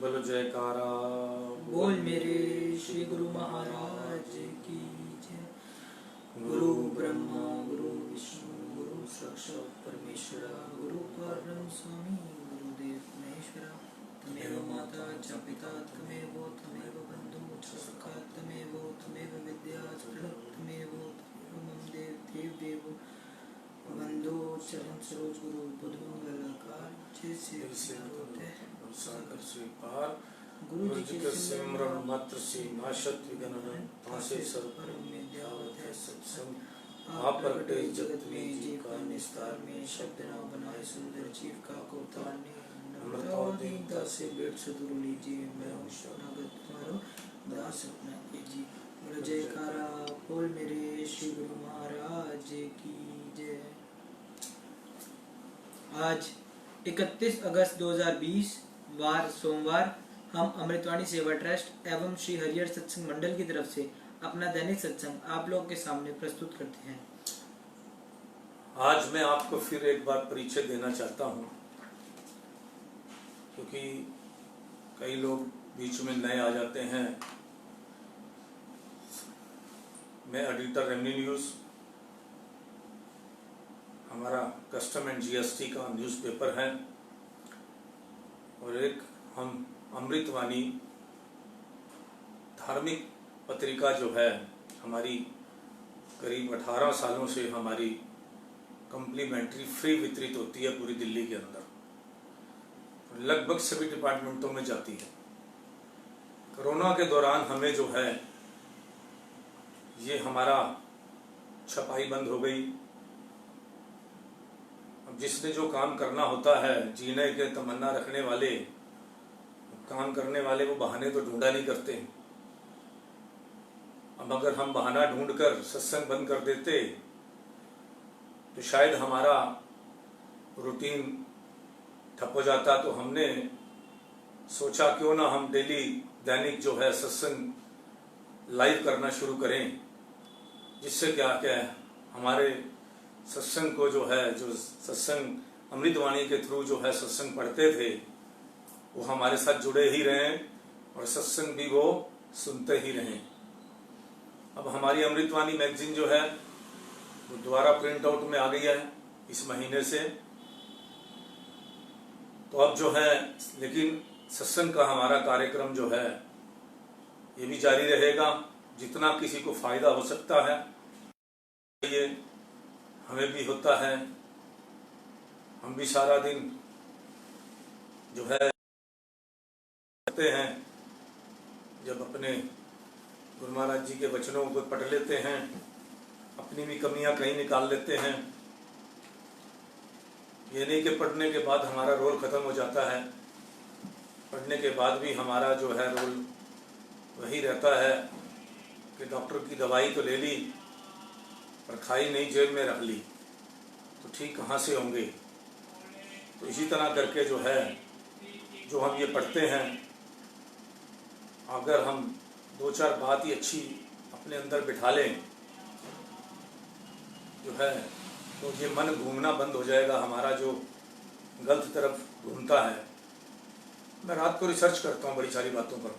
बोलो जयकारा। बोल मेरे श्री गुरु महाराज की जय। गुरु ब्रह्मा गुरु विष्णु गुरु साक्षात् परमेश्वर गुरु परम स्वामी गुरुदेव महेश्वरा। तमेव माता च पिता तमेव बन्धु च सखा तमेव विद्या च तमेव मम देव बंधु चरण सरोज गुरु बुद्धमंगलकार जैसे सागर स्वीकार गुरु जी के सिमरन मात्र से नाशत विगणन तासे सब परम में ध्यावत है सत्संग आप प्रगटे जगत में जीव का निस्तार में शब्द न बनाए सुंदर जीव का को तारने नम्रता और दीनता से बेट सुदूर लीजिए। मैं हूँ शरणागत तुम्हारो दास अपना कीजिए। बोलो जयकारा बोल मेरे श्री गुरु महाराज की जय। आज 31 अगस्त 2020 वार सोमवार हम अमृतवाणी सेवा ट्रस्ट एवं श्री हरिहर सत्संग मंडल की तरफ से अपना दैनिक सत्संग आप लोगों के सामने प्रस्तुत करते हैं। आज मैं आपको फिर एक बार परिचय देना चाहता हूं, क्योंकि कई लोग बीच में नए आ जाते हैं। मैं एडिटर रेमनी न्यूज, हमारा कस्टम एंड जीएसटी का न्यूज़पेपर है, और एक हम अमृतवाणी धार्मिक पत्रिका जो है हमारी करीब 18 सालों से हमारी कम्प्लीमेंट्री फ्री वितरित होती है पूरी दिल्ली के अंदर, लगभग सभी डिपार्टमेंटों में जाती है। कोरोना के दौरान हमें जो है ये हमारा छपाई बंद हो गई। अब जिसने जो काम करना होता है, जीने के तमन्ना रखने वाले, काम करने वाले, वो बहाने तो ढूंढा नहीं करते। अब अगर हम बहाना ढूंढकर सत्संग बंद कर देते तो शायद हमारा रूटीन ठप हो जाता। तो हमने सोचा क्यों ना हम डेली दैनिक जो है सत्संग लाइव करना शुरू करें, जिससे क्या हमारे सत्संग को जो है, जो सत्संग अमृतवाणी के थ्रू जो है सत्संग पढ़ते थे, वो हमारे साथ जुड़े ही रहें और सत्संग भी वो सुनते ही रहें। अब हमारी अमृतवाणी मैगजीन जो है वो दोबारा प्रिंट आउट में आ गई है इस महीने से। तो अब जो है, लेकिन सत्संग का हमारा कार्यक्रम जो है ये भी जारी रहेगा, जितना किसी को फायदा हो सकता है ये हमें भी होता है। हम भी सारा दिन जो है करते हैं, जब अपने गुरु महाराज जी के वचनों को पढ़ लेते हैं, अपनी भी कमियां कहीं निकाल लेते हैं। ये नहीं कि पढ़ने के बाद हमारा रोल खत्म हो जाता है, पढ़ने के बाद भी हमारा जो है रोल वही रहता है कि डॉक्टर की दवाई तो ले ली पर खाई नहीं, जेब में रख ली, तो ठीक कहाँ से होंगे। तो इसी तरह करके जो है, जो हम ये पढ़ते हैं, अगर हम 2-4 बात ही अच्छी अपने अंदर बिठा लें जो है, तो ये मन घूमना बंद हो जाएगा हमारा, जो गलत तरफ घूमता है। मैं रात को रिसर्च करता हूँ बड़ी सारी बातों पर।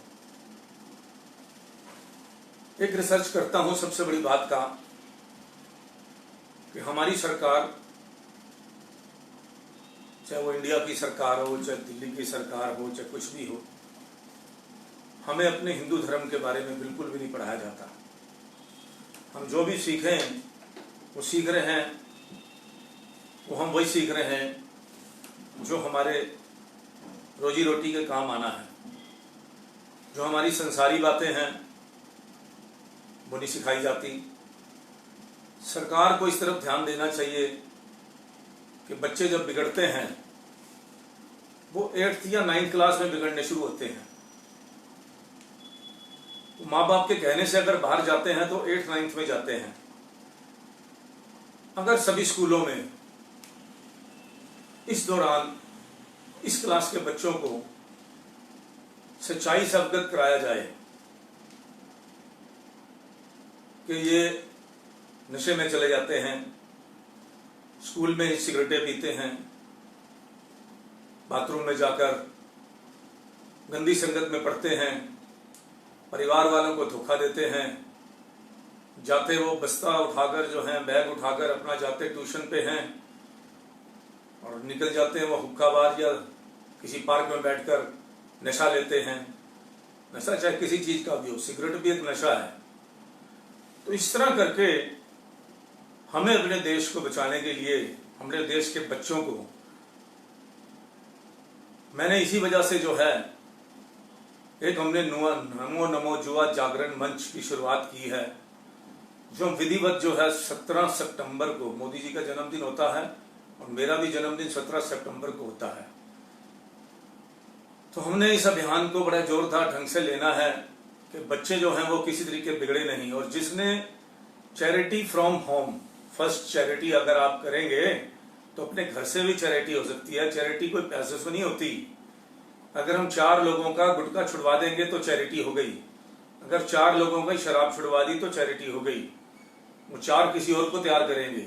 एक रिसर्च करता हूँ सबसे बड़ी बात का कि हमारी सरकार, चाहे वो इंडिया की सरकार हो, चाहे दिल्ली की सरकार हो, चाहे कुछ भी हो, हमें अपने हिंदू धर्म के बारे में बिल्कुल भी नहीं पढ़ाया जाता। हम जो भी सीखें वो सीख रहे हैं, वो हम वही सीख रहे हैं जो हमारे रोजी रोटी के काम आना है। जो हमारी संसारी बातें हैं वो नहीं सिखाई जाती। सरकार को इस तरफ ध्यान देना चाहिए कि बच्चे जब बिगड़ते हैं वो 8th या 9th क्लास में बिगड़ने शुरू होते हैं। तो माँ बाप के कहने से अगर बाहर जाते हैं तो 8th 9th में जाते हैं। अगर सभी स्कूलों में इस दौरान इस क्लास के बच्चों को सच्चाई से अवगत कराया जाए कि ये नशे में चले जाते हैं, स्कूल में सिगरेटें पीते हैं, बाथरूम में जाकर गंदी संगत में पड़ते हैं, परिवार वालों को धोखा देते हैं, जाते वो बस्ता उठाकर जो है बैग उठाकर अपना जाते ट्यूशन पे हैं और निकल जाते हैं वो हुक्का बार या किसी पार्क में बैठकर नशा लेते हैं। नशा चाहे किसी चीज का भी हो, सिगरेट भी एक नशा है। तो इस तरह करके हमें अपने देश को बचाने के लिए, अपने देश के बच्चों को, मैंने इसी वजह से जो है एक हमने नमो नमो युवा जागरण मंच की शुरुआत की है, जो विधिवत जो है 17 सितंबर को मोदी जी का जन्मदिन होता है और मेरा भी जन्मदिन 17 सितंबर को होता है। तो हमने इस अभियान को बड़ा जोरदार ढंग से लेना है कि बच्चे जो हैं वो किसी तरीके बिगड़े नहीं। और जिसने charity from home, first charity अगर आप करेंगे तो अपने घर से भी चैरिटी हो सकती है। चैरिटी कोई पैसे से नहीं होती। अगर हम 4 लोगों का गुटखा छुड़वा देंगे तो चैरिटी हो गई, अगर 4 लोगों का शराब छुड़वा दी तो चैरिटी हो गई। वो 4 किसी और को तैयार करेंगे।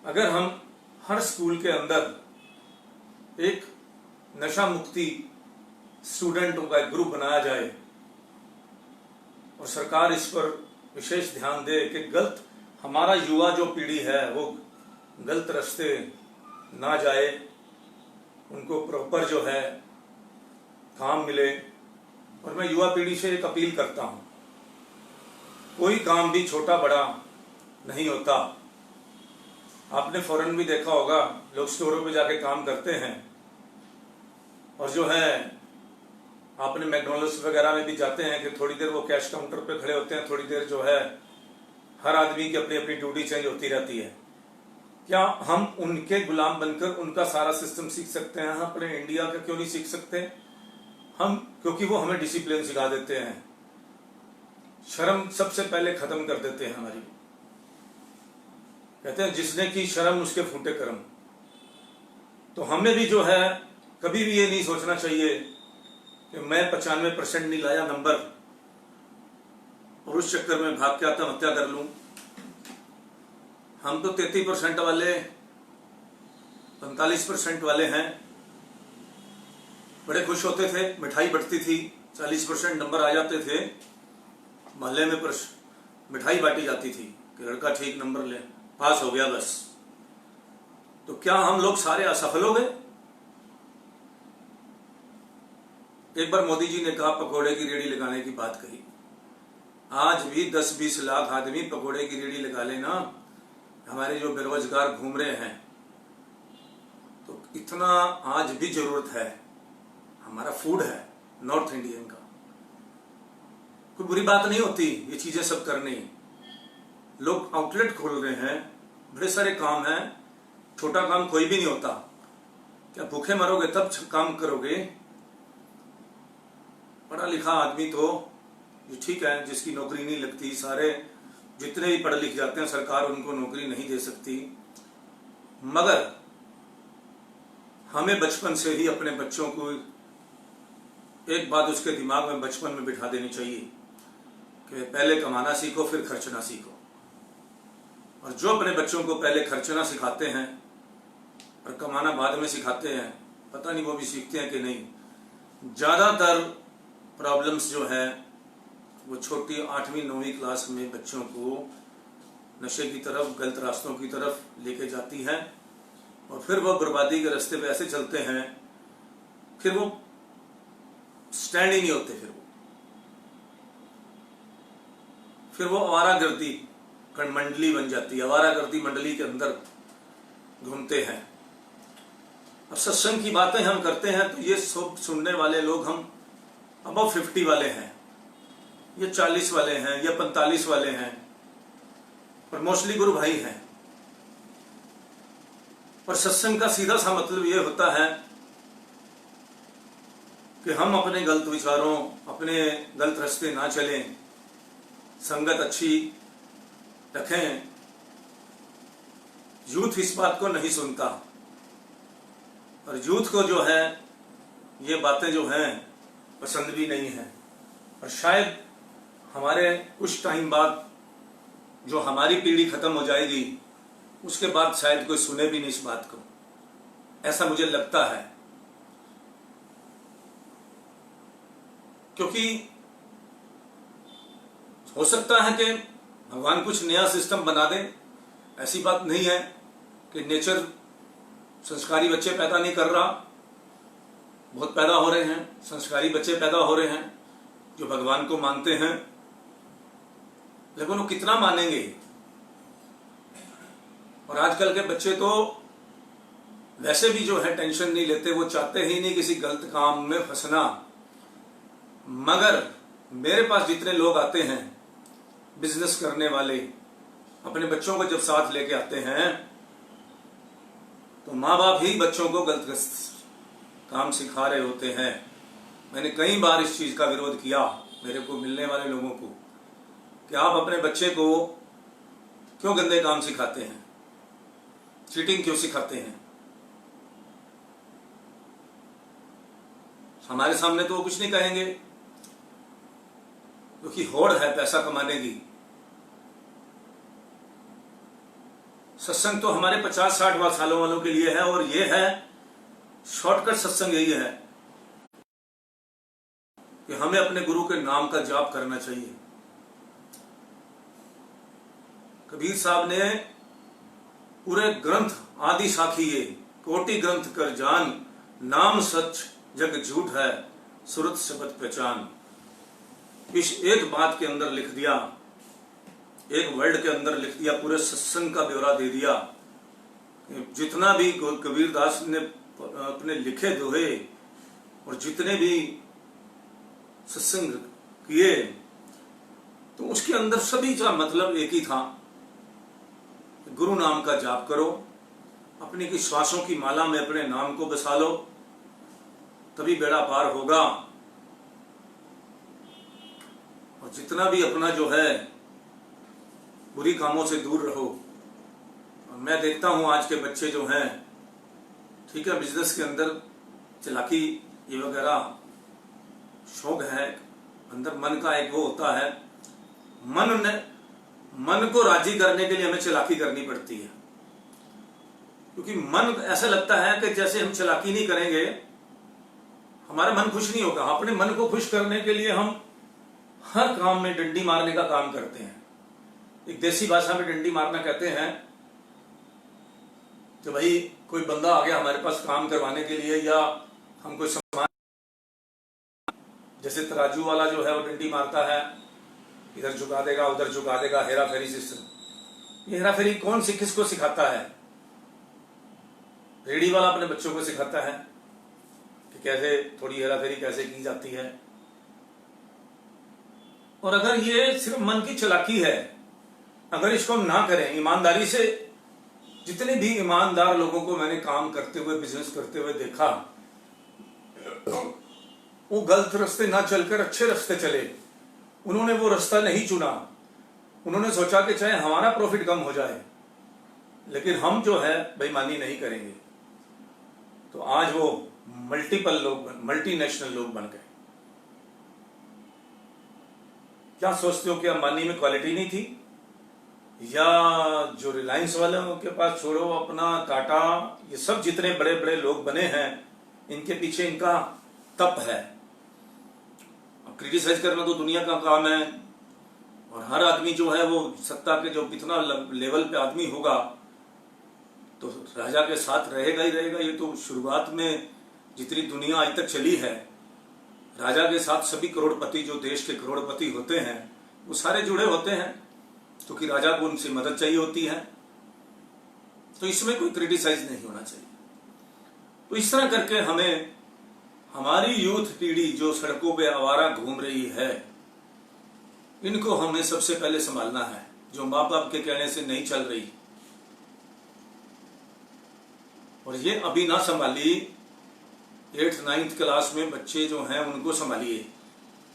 अगर हम हर स्कूल के अंदर एक नशा मुक्ति स्टूडेंटों का एक ग्रुप बनाया जाए और सरकार इस पर विशेष ध्यान दे कि गलत, हमारा युवा जो पीढ़ी है वो गलत रास्ते ना जाए, उनको प्रॉपर जो है काम मिले। और मैं युवा पीढ़ी से एक अपील करता हूं, कोई काम भी छोटा बड़ा नहीं होता। आपने फॉरेन भी देखा होगा, लोग स्टोरों पे जाके काम करते हैं और जो है आपने मैकडॉनल्ड्स वगैरह में भी जाते हैं कि थोड़ी देर वो कैश काउंटर पे खड़े होते हैं, थोड़ी देर जो है हर आदमी की अपनी अपनी ड्यूटी चेंज होती रहती है। क्या हम उनके गुलाम बनकर उनका सारा सिस्टम सीख सकते हैं? हम अपने इंडिया का क्यों नहीं सीख सकते हम? क्योंकि वो हमें डिसिप्लिन सिखा देते हैं, शर्म सबसे पहले खत्म कर देते हैं हमारी। कहते हैं जिसने की शर्म उसके फूटे कर्म। तो हमें भी जो है कभी भी ये नहीं सोचना चाहिए कि मैं 95% नहीं लाया नंबर और उस चक्कर में भाग के आत्महत्या कर लूं। हम तो 33% वाले, 45% वाले हैं। बड़े खुश होते थे, मिठाई बंटती थी, 40% नंबर आ जाते थे, मोहल्ले में मिठाई बांटी जाती थी कि लड़का ठीक नंबर ले, पास हो गया बस। तो क्या हम लोग सारे असफल हो गए? एक बार मोदी जी ने कहा पकोड़े की रेहड़ी लगाने की बात कही। आज भी 10-20 लाख आदमी पकोड़े की रेहड़ी लगा लेना, हमारे जो बेरोजगार घूम रहे हैं, तो इतना आज भी जरूरत है। हमारा फूड है नॉर्थ इंडियन का, कोई बुरी बात नहीं होती ये चीजें सब करनी। लोग आउटलेट खोल रहे हैं, बड़े सारे काम हैं, छोटा काम कोई भी नहीं होता। क्या भूखे मरोगे तब काम करोगे? पढ़ा लिखा आदमी तो ये ठीक है, जिसकी नौकरी नहीं लगती, सारे जितने भी पढ़े लिख जाते हैं सरकार उनको नौकरी नहीं दे सकती। मगर हमें बचपन से ही अपने बच्चों को एक बात उसके दिमाग में बचपन में बिठा देनी चाहिए कि पहले कमाना सीखो फिर खर्चना सीखो। और जो अपने बच्चों को पहले खर्चना सिखाते हैं और कमाना बाद में सिखाते हैं, पता नहीं वो भी सीखते हैं कि नहीं। ज्यादातर प्रॉब्लम्स जो है वो छोटी 8वीं 9वीं क्लास में बच्चों को नशे की तरफ, गलत रास्तों की तरफ लेके जाती है और फिर वो बर्बादी के रास्ते पे ऐसे चलते हैं, फिर वो स्टैंड ही नहीं होते। फिर वो आवारागर्दी मंडली बन जाती है, आवारागर्दी मंडली के अंदर घूमते हैं। अब सत्संग की बातें हम करते हैं तो ये सब सुनने वाले लोग हम अबव 50 वाले हैं, ये 40 वाले हैं, ये 45 वाले हैं, और मोस्टली गुरु भाई हैं। और सत्संग का सीधा सा मतलब ये होता है कि हम अपने गलत विचारों, अपने गलत रास्ते ना चलें, संगत अच्छी रखें। यूथ इस बात को नहीं सुनता और यूथ को जो है ये बातें जो हैं पसंद भी नहीं है। और शायद हमारे कुछ टाइम बाद जो हमारी पीढ़ी खत्म हो जाएगी उसके बाद शायद कोई सुने भी नहीं इस बात को, ऐसा मुझे लगता है। क्योंकि हो सकता है कि भगवान कुछ नया सिस्टम बना दे, ऐसी बात नहीं है कि नेचर संस्कारी बच्चे पैदा नहीं कर रहा, बहुत पैदा हो रहे हैं, संस्कारी बच्चे पैदा हो रहे हैं जो भगवान को मानते हैं, लेकिन वो कितना मानेंगे। और आजकल के बच्चे तो वैसे भी जो है टेंशन नहीं लेते, वो चाहते ही नहीं किसी गलत काम में फंसना। मगर मेरे पास जितने लोग आते हैं बिजनेस करने वाले, अपने बच्चों को जब साथ लेके आते हैं तो माँ बाप ही बच्चों को गलत काम सिखा रहे होते हैं। मैंने कई बार इस चीज का विरोध किया मेरे को मिलने वाले लोगों को कि आप अपने बच्चे को क्यों गंदे काम सिखाते हैं, चीटिंग क्यों सिखाते हैं। हमारे सामने तो वो कुछ नहीं कहेंगे क्योंकि होड़ है पैसा कमाने की। सत्संग तो हमारे 50-60 सालों वालों के लिए है, और ये है शॉर्टकट सत्संग यही है कि हमें अपने गुरु के नाम का जाप करना चाहिए। कबीर साहब ने पूरे ग्रंथ आदि साखिए कोटि ग्रंथ कर जान, नाम सच जग झूठ है सुरत शब्द पहचान। इस एक बात के अंदर लिख दिया, एक वर्ड के अंदर लिख दिया, पूरे सत्संग का ब्यौरा दे दिया। जितना भी कबीर दास ने अपने लिखे दोहे और जितने भी सत्संग किए, तो उसके अंदर सभी का मतलब एक ही था, गुरु नाम का जाप करो, अपनी की श्वासों की माला में अपने नाम को बसा लो, तभी बेड़ा पार होगा। और जितना भी अपना जो है बुरी कामों से दूर रहो। और मैं देखता हूं आज के बच्चे जो हैं, ठीक है, बिजनेस के अंदर चालाकी ये वगैरह शौक है, अंदर मन का एक वो होता है, मन को राजी करने के लिए हमें चालाकी करनी पड़ती है। क्योंकि मन ऐसा लगता है कि जैसे हम चालाकी नहीं करेंगे हमारा मन खुश नहीं होगा। अपने मन को खुश करने के लिए हम हर काम में डंडी मारने का काम करते हैं। एक देसी भाषा में डंडी मारना कहते हैं कि भाई कोई बंदा आ गया हमारे पास काम करवाने के लिए, या हम कोई सामान, जैसे तराजू वाला जो है वो डंडी मारता है, इधर झुका देगा उधर झुका देगा, हेरा फेरी सिस्टम। ये हेरा फेरी कौन किसको सिखाता है? रेडी वाला अपने बच्चों को सिखाता है कि कैसे थोड़ी हेरा फेरी कैसे की जाती है। और अगर ये सिर्फ मन की चालाकी है, अगर इसको हम ना करें ईमानदारी से, जितने भी ईमानदार लोगों को मैंने काम करते हुए बिजनेस करते हुए देखा, वो गलत रास्ते ना चलकर अच्छे रास्ते चले। उन्होंने वो रास्ता नहीं चुना, उन्होंने सोचा कि चाहे हमारा प्रॉफिट कम हो जाए लेकिन हम जो है बेईमानी नहीं करेंगे। तो आज वो मल्टीपल लोग, मल्टीनेशनल लोग बन गए। क्या सोचते हो कि अंबानी में क्वालिटी नहीं थी? या जो रिलायंस वालों के पास छोड़ो, अपना टाटा, ये सब जितने बड़े बड़े लोग बने हैं, इनके पीछे इनका तप है। अब क्रिटिसाइज करना तो दुनिया का काम है, और हर आदमी जो है वो सत्ता के जो कितना लेवल पे आदमी होगा तो राजा के साथ रहेगा ही रहेगा। ये तो शुरुआत में जितनी दुनिया आज तक चली है, राजा के साथ सभी करोड़पति, जो देश के करोड़पति होते हैं, वो सारे जुड़े होते हैं क्योंकि राजा को उनसे मदद चाहिए होती है। तो इसमें कोई क्रिटिसाइज नहीं होना चाहिए। तो इस तरह करके हमें, हमारी यूथ पीढ़ी जो सड़कों पे आवारा घूम रही है, इनको हमें सबसे पहले संभालना है, जो माँ बाप के कहने से नहीं चल रही। और ये अभी ना संभाली, 8th-9th क्लास में बच्चे जो हैं उनको संभालिए।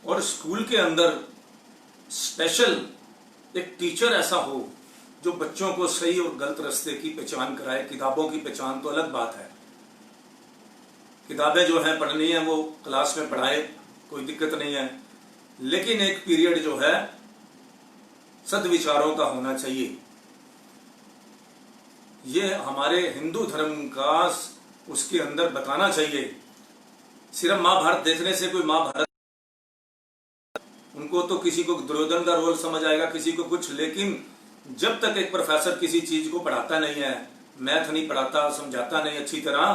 और स्कूल के अंदर स्पेशल एक टीचर ऐसा हो जो बच्चों को सही और गलत रास्ते की पहचान कराए। किताबों की पहचान तो अलग बात है, किताबें जो है पढ़नी है वो क्लास में पढ़ाए, कोई दिक्कत नहीं है, लेकिन एक पीरियड जो है सद्विचारों का होना चाहिए। ये हमारे हिंदू धर्म का उसके अंदर बताना चाहिए। सिर्फ महाभारत देखने से कोई महाभारत उनको तो किसी को दुर्योधन का रोल समझ आएगा, किसी को कुछ, लेकिन जब तक एक प्रोफेसर किसी चीज को पढ़ाता नहीं है, मैथ नहीं पढ़ाता, समझाता नहीं अच्छी तरह,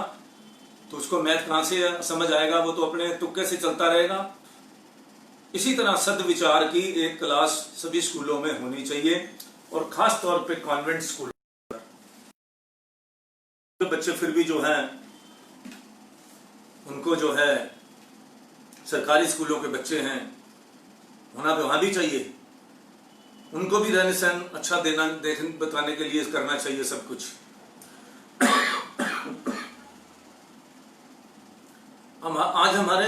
तो उसको मैथ कहां से समझ आएगा? वो तो अपने तुक्के से चलता रहेगा। इसी तरह सद्विचार की एक क्लास सभी स्कूलों में होनी चाहिए, और खास तौर पे कॉन्वेंट स्कूल। तो बच्चे फिर भी जो है उनको जो है सरकारी स्कूलों के बच्चे हैं, होना वहां भी चाहिए, उनको भी रहन सहन अच्छा देना बताने के लिए करना चाहिए सब कुछ। आज हमारे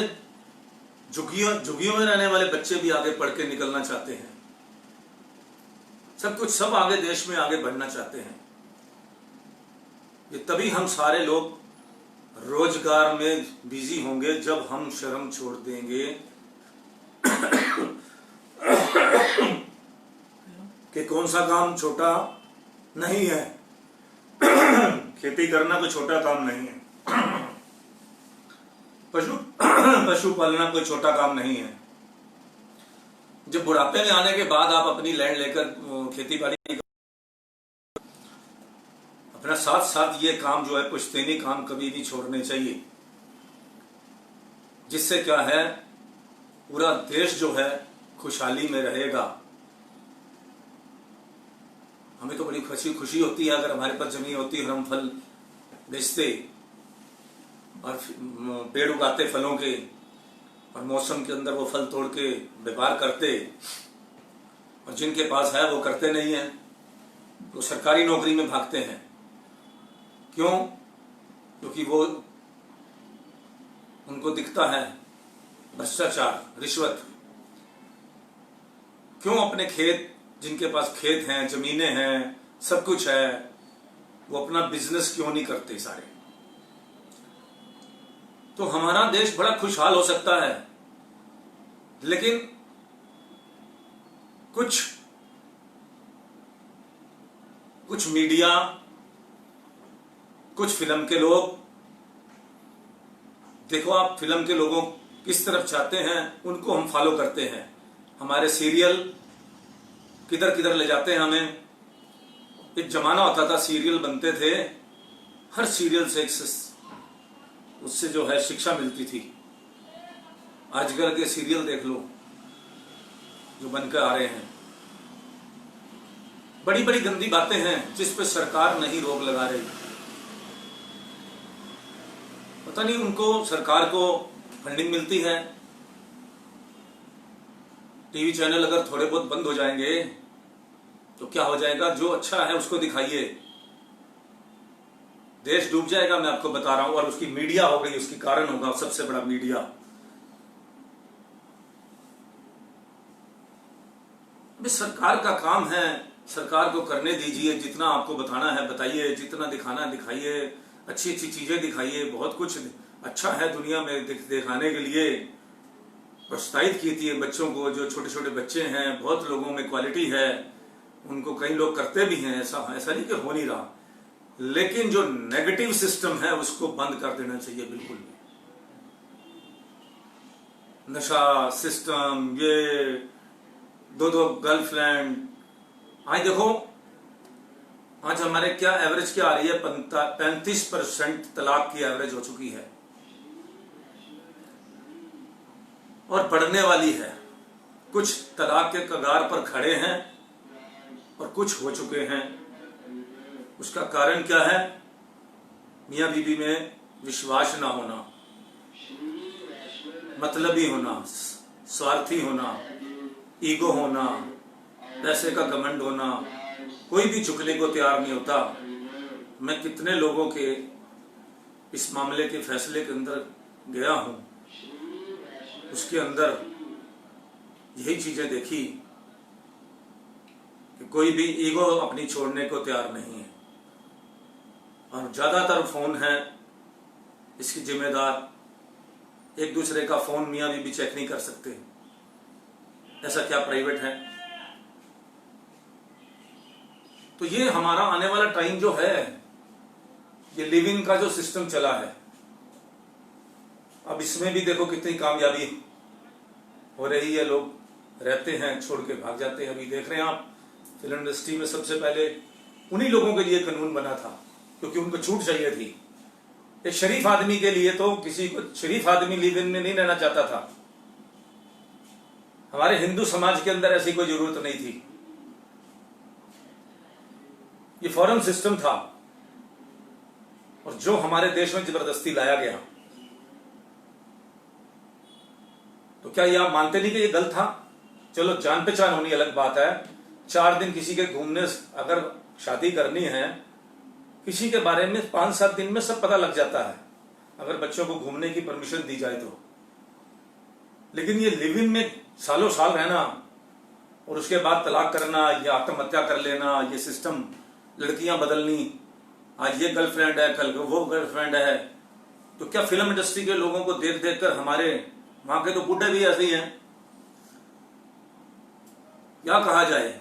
झुग्गियों में रहने वाले बच्चे भी आगे पढ़ के निकलना चाहते हैं, सब कुछ, सब आगे देश में आगे बढ़ना चाहते हैं। ये तभी हम सारे लोग रोजगार में बिजी होंगे जब हम शर्म छोड़ देंगे कि कौन सा काम छोटा नहीं है। खेती करना कोई छोटा काम नहीं है, पशु पालना कोई छोटा काम नहीं है। जब बुढ़ापे में आने के बाद आप अपनी लैंड लेकर खेती बाड़ी, अपना साथ साथ ये काम जो है पुश्तैनी काम कभी नहीं छोड़ने चाहिए, जिससे क्या है पूरा देश जो है खुशहाली में रहेगा। हमें तो बड़ी खुशी होती है अगर हमारे पास जमीन होती और हम फल बेचते और पेड़ उगाते फलों के, और मौसम के अंदर वो फल तोड़ के व्यापार करते। और जिनके पास है वो करते नहीं है, तो सरकारी नौकरी में भागते हैं। क्यों? क्योंकि वो उनको दिखता है भ्रष्टाचार, रिश्वत। क्यों अपने खेत, जिनके पास खेत हैं, जमीनें हैं, सब कुछ है, वो अपना बिजनेस क्यों नहीं करते सारे? तो हमारा देश बड़ा खुशहाल हो सकता है, लेकिन कुछ मीडिया, कुछ फिल्म के लोग, देखो आप फिल्म के लोगों किस तरफ चाहते हैं उनको हम फॉलो करते हैं। हमारे सीरियल किधर किधर ले जाते हैं हमें। एक जमाना होता था सीरियल बनते थे, हर सीरियल से उससे जो है शिक्षा मिलती थी। आजकल के सीरियल देख लो जो बनकर आ रहे हैं, बड़ी बड़ी गंदी बातें हैं जिस पे सरकार नहीं रोक लगा रही। पता नहीं उनको, सरकार को फंडिंग मिलती है। टीवी चैनल अगर थोड़े बहुत बंद हो जाएंगे तो क्या हो जाएगा? जो अच्छा है उसको दिखाइए, देश डूब जाएगा, मैं आपको बता रहा हूं। और उसकी मीडिया हो गई, उसकी कारण होगा सबसे बड़ा मीडिया। अभी सरकार का काम है, सरकार को करने दीजिए, जितना आपको बताना है बताइए, जितना दिखाना है दिखाइए, अच्छी अच्छी चीजें दिखाइए। बहुत कुछ अच्छा है दुनिया में दिखाने के लिए। प्रोत्साहित कीजिए बच्चों को, जो छोटे छोटे बच्चे हैं, बहुत लोगों में क्वालिटी है, उनको कई लोग करते भी हैं, ऐसा नहीं कि हो नहीं रहा। लेकिन जो नेगेटिव सिस्टम है उसको बंद कर देना चाहिए बिल्कुल। नशा सिस्टम, ये दो गर्लफ्रेंड, आज देखो आज हमारे क्या एवरेज क्या आ रही है? 35% तलाक की एवरेज हो चुकी है और बढ़ने वाली है। कुछ तलाक के कगार पर खड़े हैं और कुछ हो चुके हैं। उसका कारण क्या है? मियां बीवी में विश्वास ना होना, मतलबी होना, स्वार्थी होना, ईगो होना, पैसे का घमंड होना। कोई भी झुकने को तैयार नहीं होता। मैं कितने लोगों के इस मामले के फैसले के अंदर गया हूं, उसके अंदर यही चीजें देखी कि कोई भी ईगो अपनी छोड़ने को तैयार नहीं है। और ज्यादातर फोन है इसकी जिम्मेदार। एक दूसरे का फोन मियां बीवी चेक नहीं कर सकते, ऐसा क्या प्राइवेट है? तो ये हमारा आने वाला टाइम जो है, ये लिविंग का जो सिस्टम चला है, अब इसमें भी देखो कितनी कामयाबी हो रही है। लोग रहते हैं छोड़ के भाग जाते हैं। अभी देख रहे हैं आप फिल्म इंडस्ट्री में सबसे पहले उन्हीं लोगों के लिए कानून बना था क्योंकि उनको छूट चाहिए थी। एक शरीफ आदमी के लिए तो किसी को शरीफ आदमी लिव इन में नहीं रहना चाहता था। हमारे हिंदू समाज के अंदर ऐसी कोई जरूरत नहीं थी। ये फॉरेन सिस्टम था और जो हमारे देश में जबरदस्ती लाया गया। तो क्या ये आप मानते नहीं कि ये गलत था? चलो जान पहचान होनी अलग बात है। 4 दिन किसी के घूमने, अगर शादी करनी है किसी के बारे में 5-7 दिन में सब पता लग जाता है अगर बच्चों को घूमने की परमिशन दी जाए तो। लेकिन ये लिव इन में सालों साल रहना और उसके बाद तलाक करना या आत्महत्या कर लेना, ये सिस्टम, लड़कियां बदलनी, आज ये गर्लफ्रेंड है कल वो गर्लफ्रेंड है। तो क्या फिल्म इंडस्ट्री के लोगों को देख देख कर हमारे वहां के तो बूढ़े भी ऐसे ही हैं? क्या कहा जाए,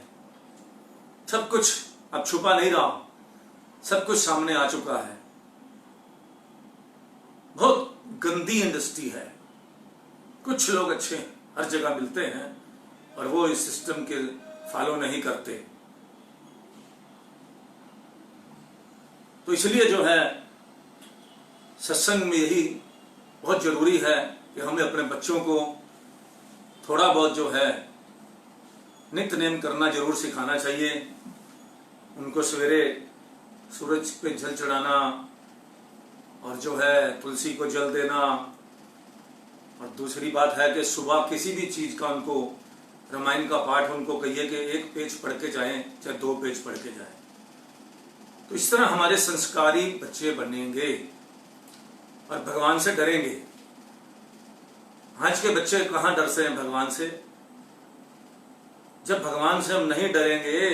सब कुछ अब छुपा नहीं रहा, सब कुछ सामने आ चुका है। बहुत गंदी इंडस्ट्री है। कुछ लोग अच्छे हर जगह मिलते हैं और वो इस सिस्टम के फॉलो नहीं करते। तो इसलिए जो है सत्संग में यही बहुत जरूरी है कि हमें अपने बच्चों को थोड़ा बहुत जो है नित्य नेम करना जरूर सिखाना चाहिए। उनको सवेरे सूरज पे जल चढ़ाना और जो है तुलसी को जल देना। और दूसरी बात है कि सुबह किसी भी चीज का उनको, रामायण का पाठ उनको कहिए कि 1 पेज पढ़ के जाएं चाहे 2 पेज पढ़ के जाएं। तो इस तरह हमारे संस्कारी बच्चे बनेंगे और भगवान से डरेंगे। आज के बच्चे कहां डर से हैं भगवान से? जब भगवान से हम नहीं डरेंगे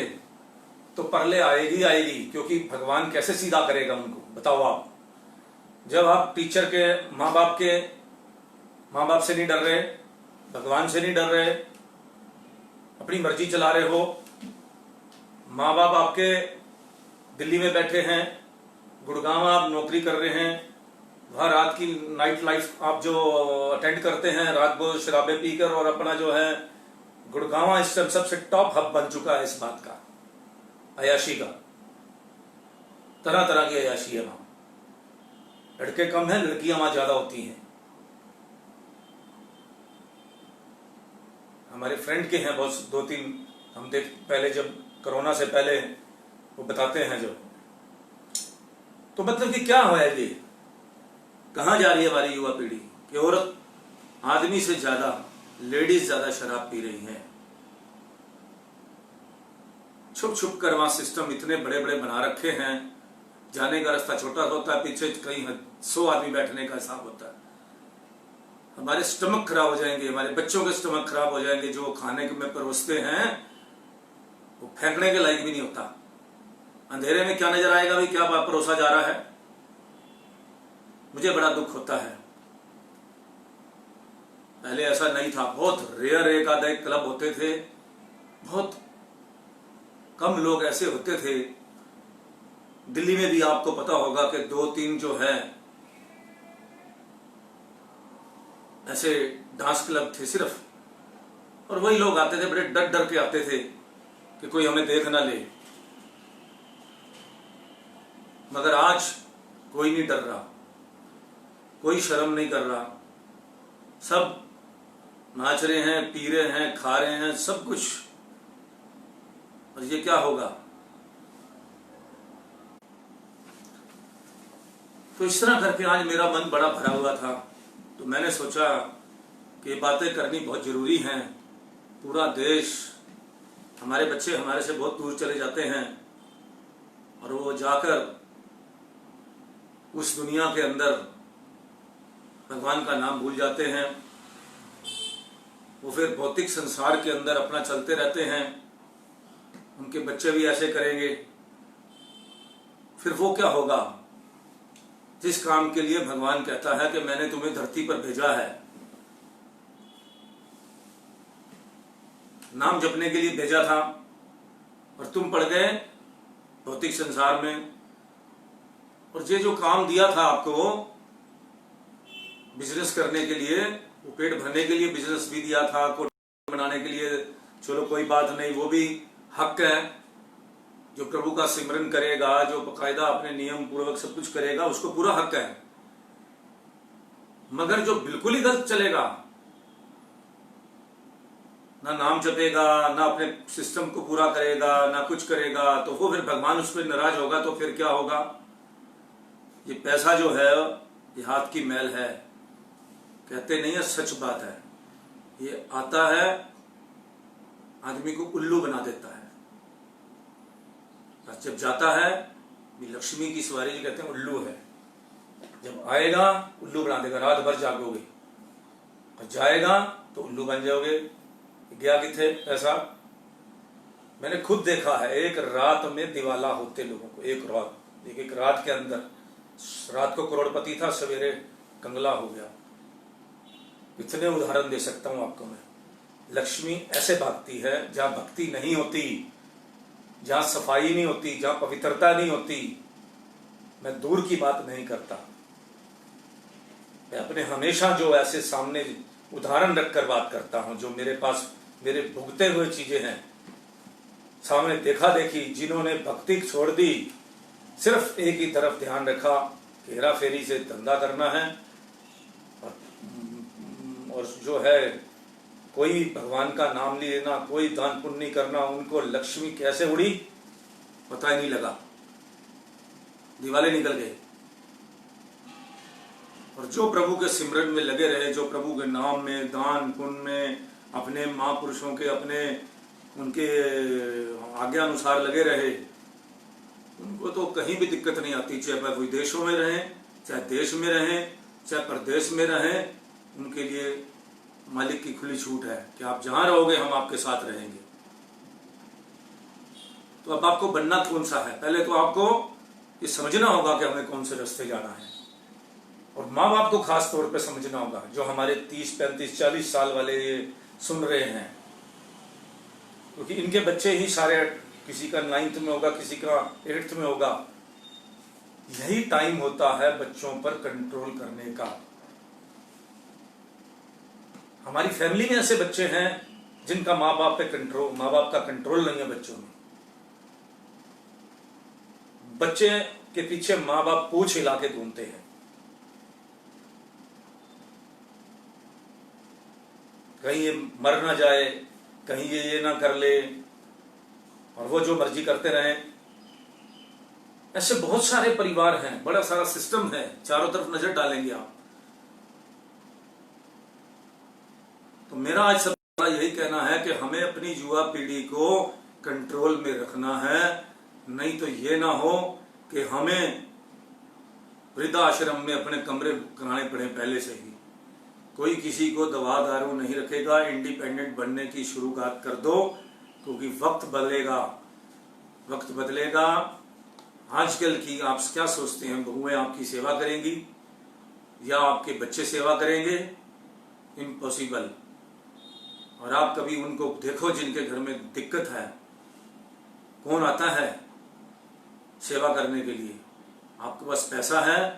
तो परले आएगी आएगी, क्योंकि भगवान कैसे सीधा करेगा उनको, बताओ आप। जब आप टीचर के, माँ बाप से नहीं डर रहे, भगवान से नहीं डर रहे, अपनी मर्जी चला रहे हो, माँ बाप आपके दिल्ली में बैठे हैं, गुड़गांव आप नौकरी कर रहे हैं, वहां रात की नाइट लाइफ आप जो अटेंड करते हैं, रात को शराबे पीकर, और अपना जो है गुड़गांव इस टाइम सबसे टॉप हब बन चुका है इस बात का, अयाशी का। तरह तरह की अयाशी है वहां। लड़के कम हैं, लड़कियां वहां ज्यादा होती हैं। हमारे फ्रेंड के हैं बहुत 2-3, हम देख पहले जब कोरोना से पहले वो बताते हैं जो। तो मतलब कि क्या हुआ है, ये कहां जा रही है हमारी युवा पीढ़ी कि औरत आदमी से ज्यादा, लेडीज ज्यादा शराब पी रही हैं। छुप छुप कर वहां सिस्टम इतने बड़े बड़े बना रखे हैं, जाने का रास्ता छोटा होता है, पीछे कहीं 100 आदमी बैठने का हिसाब होता है। हमारे स्टमक खराब हो जाएंगे, हमारे बच्चों के स्टमक खराब हो जाएंगे। जो खाने में परोसते हैं वो फेंकने के लायक भी नहीं होता। अंधेरे में क्या नजर आएगा भाई, क्या परोसा जा रहा है? मुझे बड़ा दुख होता है। पहले ऐसा नहीं था, बहुत रेयर एक आधा एक क्लब होते थे, बहुत कम लोग ऐसे होते थे। दिल्ली में भी आपको पता होगा कि 2-3 जो है ऐसे डांस क्लब थे सिर्फ, और वही लोग आते थे, बड़े डर डर के आते थे कि कोई हमें देख ना ले। मगर आज कोई नहीं डर रहा, कोई शर्म नहीं कर रहा, सब नाच रहे हैं, पी रहे हैं, खा रहे हैं, सब कुछ। और ये क्या होगा? तो इस तरह करके आज मेरा मन बड़ा भरा हुआ था, तो मैंने सोचा कि बातें करनी बहुत जरूरी हैं। पूरा देश, हमारे बच्चे हमारे से बहुत दूर चले जाते हैं और वो जाकर उस दुनिया के अंदर भगवान का नाम भूल जाते हैं। वो फिर भौतिक संसार के अंदर अपना चलते रहते हैं। उनके बच्चे भी ऐसे करेंगे। फिर वो क्या होगा? जिस काम के लिए भगवान कहता है कि मैंने तुम्हें धरती पर भेजा है, नाम जपने के लिए भेजा था, और तुम पड़ गए भौतिक संसार में। और ये जो काम दिया था आपको बिजनेस करने के लिए, वो पेट भरने के लिए बिजनेस भी दिया था, बनाने के लिए, चलो कोई बात नहीं, वो भी हक है। जो प्रभु का सिमरन करेगा, जो बकायदा अपने नियम पूर्वक सब कुछ करेगा, उसको पूरा हक है। मगर जो बिल्कुल ही गलत चलेगा, ना नाम जपेगा, ना अपने सिस्टम को पूरा करेगा, ना कुछ करेगा, तो वो फिर भगवान उस पर नाराज होगा। तो फिर क्या होगा? ये पैसा जो है ये हाथ की मैल है, कहते नहीं है, सच बात है। ये आता है, आदमी को उल्लू बना देता है, और जब जाता है, ये लक्ष्मी की सवारी जो कहते हैं उल्लू है, जब आएगा उल्लू बना देगा, रात भर जागोगे, और जाएगा तो उल्लू बन जाओगे। गया किथे ऐसा? मैंने खुद देखा है, एक रात में दिवाला होते लोगों को, एक रात के अंदर। रात को करोड़पति था, सवेरे कंगला हो गया। इतने उदाहरण दे सकता हूं आपको मैं। लक्ष्मी ऐसे भागती है, जहां भक्ति नहीं होती, जहां सफाई नहीं होती, जहां पवित्रता नहीं होती। मैं दूर की बात नहीं करता, मैं अपने हमेशा जो ऐसे सामने उदाहरण रखकर बात करता हूं, जो मेरे पास मेरे भुगते हुए चीजें हैं, सामने देखा देखी, जिन्होंने भक्ति छोड़ दी, सिर्फ एक ही तरफ ध्यान रखा, हेरा फेरी से धंधा करना है, और जो है कोई भगवान का नाम नहीं लेना, कोई दान पुण्य नहीं करना। उनको लक्ष्मी कैसे उड़ी पता ही नहीं लगा, दिवाले निकल गए। और जो प्रभु के सिमरन में लगे रहे, जो प्रभु के नाम में, दान पुण्य में, अपने महापुरुषों के, अपने उनके आज्ञा अनुसार लगे रहे, उनको तो कहीं भी दिक्कत नहीं आती। चाहे वह विदेशों में रहें, चाहे देश में रहें, चाहे प्रदेश में रहें, उनके लिए मालिक की खुली छूट है कि आप जहां रहोगे हम आपके साथ रहेंगे। तो अब आपको बनना कौन सा है? पहले तो आपको ये समझना होगा कि हमें कौन से रास्ते जाना है, और माँ बाप को खास तौर पे समझना होगा। जो हमारे 30, 35, 40 साल वाले ये सुन रहे हैं, क्योंकि इनके बच्चे ही सारे, किसी का 9th में होगा, किसी का 8th में होगा। यही टाइम होता है बच्चों पर कंट्रोल करने का। हमारी फैमिली में ऐसे बच्चे हैं जिनका माँ बाप का कंट्रोल नहीं है बच्चों में। बच्चे के पीछे माँ बाप पूंछ हिला के घूमते हैं, कहीं ये मर ना जाए, कहीं ये ना कर ले, और वो जो मर्जी करते रहें। ऐसे बहुत सारे परिवार हैं, बड़ा सारा सिस्टम है, चारों तरफ नजर डालेंगे आप। तो मेरा आज सबसे बड़ा यही कहना है कि हमें अपनी युवा पीढ़ी को कंट्रोल में रखना है, नहीं तो ये ना हो कि हमें वृद्धाश्रम में अपने कमरे कराने पड़े पहले से ही। कोई किसी को दवा दारू नहीं रखेगा, इंडिपेंडेंट बनने की शुरुआत कर दो, क्योंकि वक्त बदलेगा। आजकल की आप क्या सोचते हैं, बहुएं आपकी सेवा करेंगी या आपके बच्चे सेवा करेंगे? इम्पॉसिबल। और आप कभी उनको देखो जिनके घर में दिक्कत है, कौन आता है सेवा करने के लिए? आपके पास पैसा है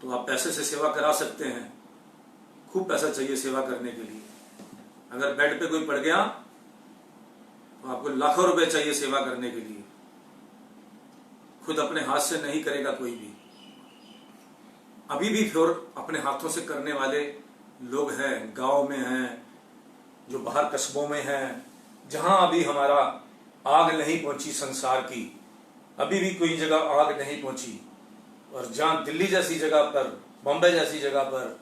तो आप पैसे से सेवा करा सकते हैं, खूब पैसा चाहिए सेवा करने के लिए। अगर बेड पे कोई पड़ गया तो आपको लाखों रुपए चाहिए सेवा करने के लिए, खुद अपने हाथ से नहीं करेगा कोई भी। अभी भी फिर अपने हाथों से करने वाले लोग हैं, गांव में हैं, जो बाहर कस्बों में हैं, जहां अभी हमारा आग नहीं पहुंची संसार की, अभी भी कोई जगह आग नहीं पहुंची। और जहां दिल्ली जैसी जगह पर, बॉम्बे जैसी जगह पर,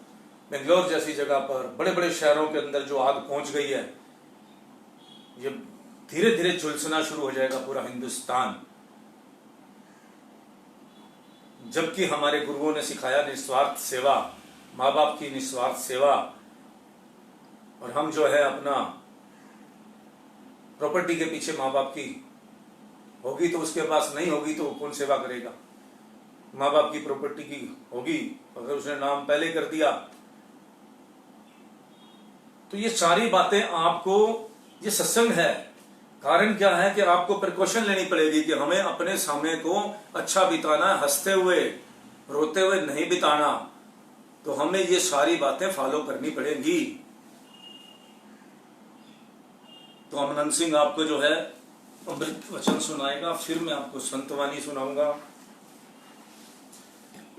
बेंगलोर जैसी जगह पर, बड़े बड़े शहरों के अंदर जो आग पहुंच गई है, ये धीरे धीरे झुलसना शुरू हो जाएगा पूरा हिंदुस्तान। जबकि हमारे गुरुओं ने सिखाया निस्वार्थ सेवा, माँ बाप की निस्वार्थ सेवा, और हम जो है अपना प्रॉपर्टी के पीछे, माँ बाप की होगी तो उसके पास, नहीं होगी तो कौन सेवा करेगा? माँ बाप की प्रॉपर्टी की होगी, अगर उसने नाम पहले कर दिया। तो ये सारी बातें आपको, ये सत्संग है। कारण क्या है कि आपको प्रिकॉशन लेनी पड़ेगी कि हमें अपने समय को अच्छा बिताना, हंसते हुए रोते हुए नहीं बिताना। तो हमें ये सारी बातें फॉलो करनी पड़ेगी। तो अमनंत सिंह आपको जो है अमृत वचन सुनाएगा, फिर मैं आपको संतवाणी सुनाऊंगा।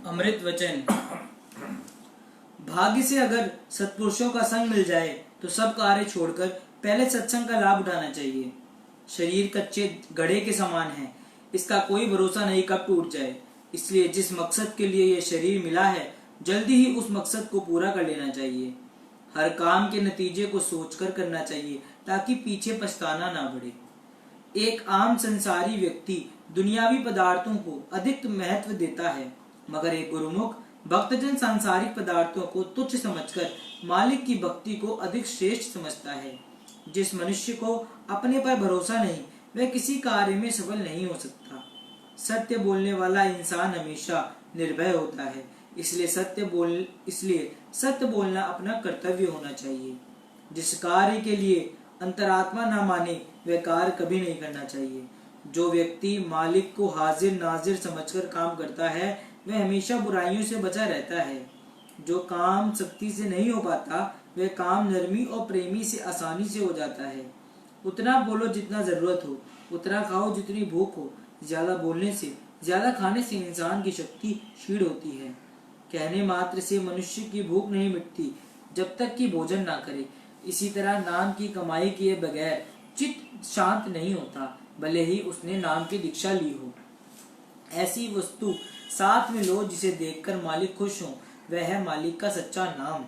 अमृत वचन। भाग्य से अगर सत्पुरुषों का संग मिल जाए तो सब कार्य छोड़कर पहले सत्संग का लाभ उठाना चाहिए। शरीर कच्चे घड़े के समान है, इसका कोई भरोसा नहीं कब टूट जाए। इसलिए जिस मकसद के लिए यह शरीर मिला है, जल्दी ही उस मकसद को पूरा कर लेना चाहिए। हर काम के नतीजे को सोचकर करना चाहिए ताकि पीछे पछताना ना पड़े। एक आम संसारी व्यक्ति दुनियावी पदार्थों को अधिक महत्व देता है, मगर एक गुरुमुख भक्तजन सांसारिक पदार्थों को तुच्छ समझकर मालिक की भक्ति को अधिक श्रेष्ठ समझता है। जिस मनुष्य को अपने पर भरोसा नहीं, वह किसी कार्य में सफल नहीं हो सकता। सत्य बोलने वाला इंसान हमेशा निर्भय होता है, इसलिए सत्य बोलना अपना कर्तव्य होना चाहिए। जिस कार्य के लिए अंतरात्मा ना माने, वह कार्य कभी नहीं करना चाहिए। जो व्यक्ति मालिक को हाजिर नाजिर समझकर काम करता है, वह हमेशा बुराइयों से बचा रहता है। जो काम सख्ती से नहीं हो पाता, वह काम नरमी और प्रेमी से आसानी से हो जाता है। उतना बोलो जितना जरूरत हो, उतना खाओ जितनी भूख हो। ज्यादा बोलने से, ज्यादा खाने से इंसान की शक्ति क्षीण होती है। कहने मात्र से मनुष्य की भूख नहीं मिटती जब तक कि भोजन ना करे। इसी तरह नाम की कमाई किए बगैर चित्त शांत नहीं होता, भले ही उसने नाम की दीक्षा ली हो। ऐसी वस्तु साथ में लो जिसे देखकर मालिक खुश हो, वह है मालिक का सच्चा नाम।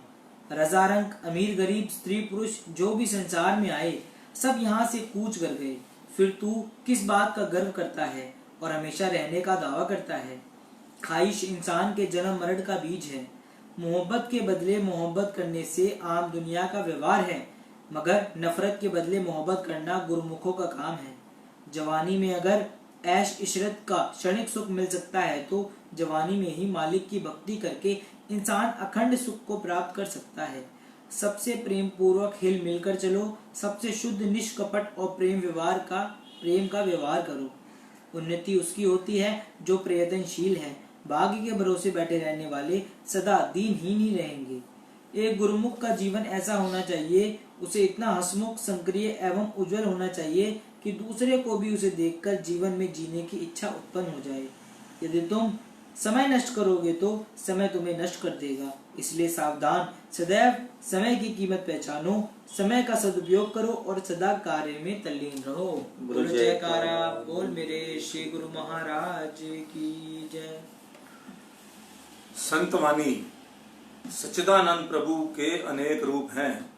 रजारंग, अमीर गरीब, स्त्री पुरुष जो भी संसार में आए, सब यहाँ से कूच कर गए। फिर तू किस बात का गर्व करता है और हमेशा रहने का दावा करता है? ख्वाहिश इंसान के जन्म मरण का बीज है। मोहब्बत के बदले मोहब्बत करने से आम दुनिया का व्यवहार है, मगर नफरत के बदले मोहब्बत करना गुरुमुखों का काम है। जवानी में अगर ऐश इशरत का क्षणिक सुख मिल सकता है, तो जवानी में ही मालिक की भक्ति करके इंसान अखंड सुख को प्राप्त कर सकता है। सबसे प्रेम पूर्वक हिल मिलकर चलो, सबसे शुद्ध निष्कपट और प्रेम का व्यवहार करो। उन्नति उसकी होती है जो प्रयत्नशील है। भाग्य के भरोसे बैठे रहने वाले सदा दीनहीन ही रहेंगे। एक गुरुमुख का जीवन ऐसा होना चाहिए, उसे इतना हंसमुख, सक्रिय एवं उज्जवल होना चाहिए कि दूसरे को भी उसे देखकर जीवन में जीने की इच्छा उत्पन्न हो जाए। यदि तुम समय नष्ट करोगे तो समय तुम्हें नष्ट कर देगा। इसलिए सावधान, सदैव समय की कीमत पहचानो, समय का सदुपयोग करो और सदा कार्य में तल्लीन रहो। बोलो जयकारा बोल मेरे श्री गुरु महाराज की जय। संतवाणी। सच्चिदानंद प्रभु के अनेक रूप हैं।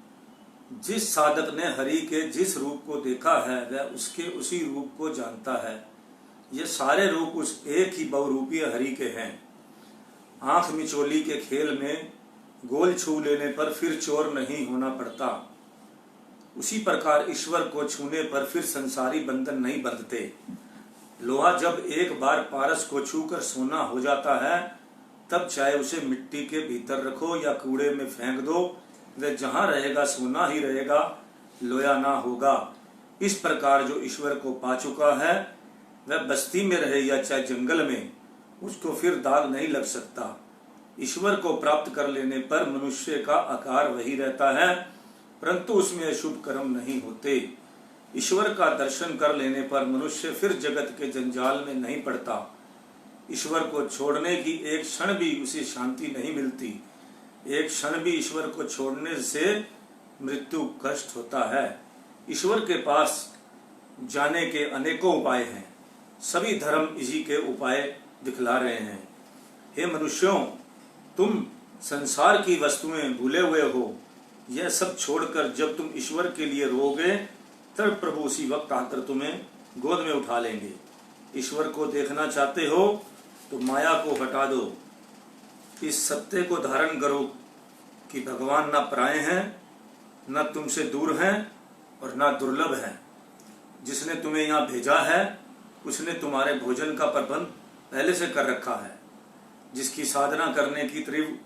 जिस साधक ने हरि के जिस रूप को देखा है, वह उसके उसी रूप को जानता है। ये सारे रूप उस एक ही बहुरूपीय हरि के हैं। आंख मिचोली के खेल में गोल छू लेने पर फिर चोर नहीं होना पड़ता, उसी प्रकार ईश्वर को छूने पर फिर संसारी बंधन नहीं बंधते। लोहा जब एक बार पारस को छूकर सोना हो जाता है, तब चाहे उसे मिट्टी के भीतर रखो या कूड़े में फेंक दो, वह जहां रहेगा सोना ही रहेगा, लोया ना होगा। इस प्रकार जो ईश्वर को पा चुका है, वह बस्ती में रहे या चाहे जंगल में, उसको फिर दाग नहीं लग सकता। ईश्वर को प्राप्त कर लेने पर मनुष्य का आकार वही रहता है, परंतु उसमें अशुभ कर्म नहीं होते। ईश्वर का दर्शन कर लेने पर मनुष्य फिर जगत के जंजाल में नहीं पड़ता। ईश्वर को छोड़ने की एक क्षण भी उसे शांति नहीं मिलती। एक क्षण भी ईश्वर को छोड़ने से मृत्यु कष्ट होता है। ईश्वर के पास जाने के अनेकों उपाय हैं। सभी धर्म इसी के उपाय दिखला रहे हैं। हे मनुष्यों, तुम संसार की वस्तुएं भूले हुए हो। यह सब छोड़कर जब तुम ईश्वर के लिए रोओगे, तब प्रभु उसी वक्त आकर तुम्हें गोद में उठा लेंगे। ईश्वर को देखना चाहते हो तो माया को हटा दो। इस सत्य को धारण करो कि भगवान न पराये हैं, न तुमसे दूर हैं और न दुर्लभ हैं। जिसने तुम्हें यहाँ भेजा है, उसने तुम्हारे भोजन का प्रबंध पहले से कर रखा है। जिसकी साधना करने की तीव्र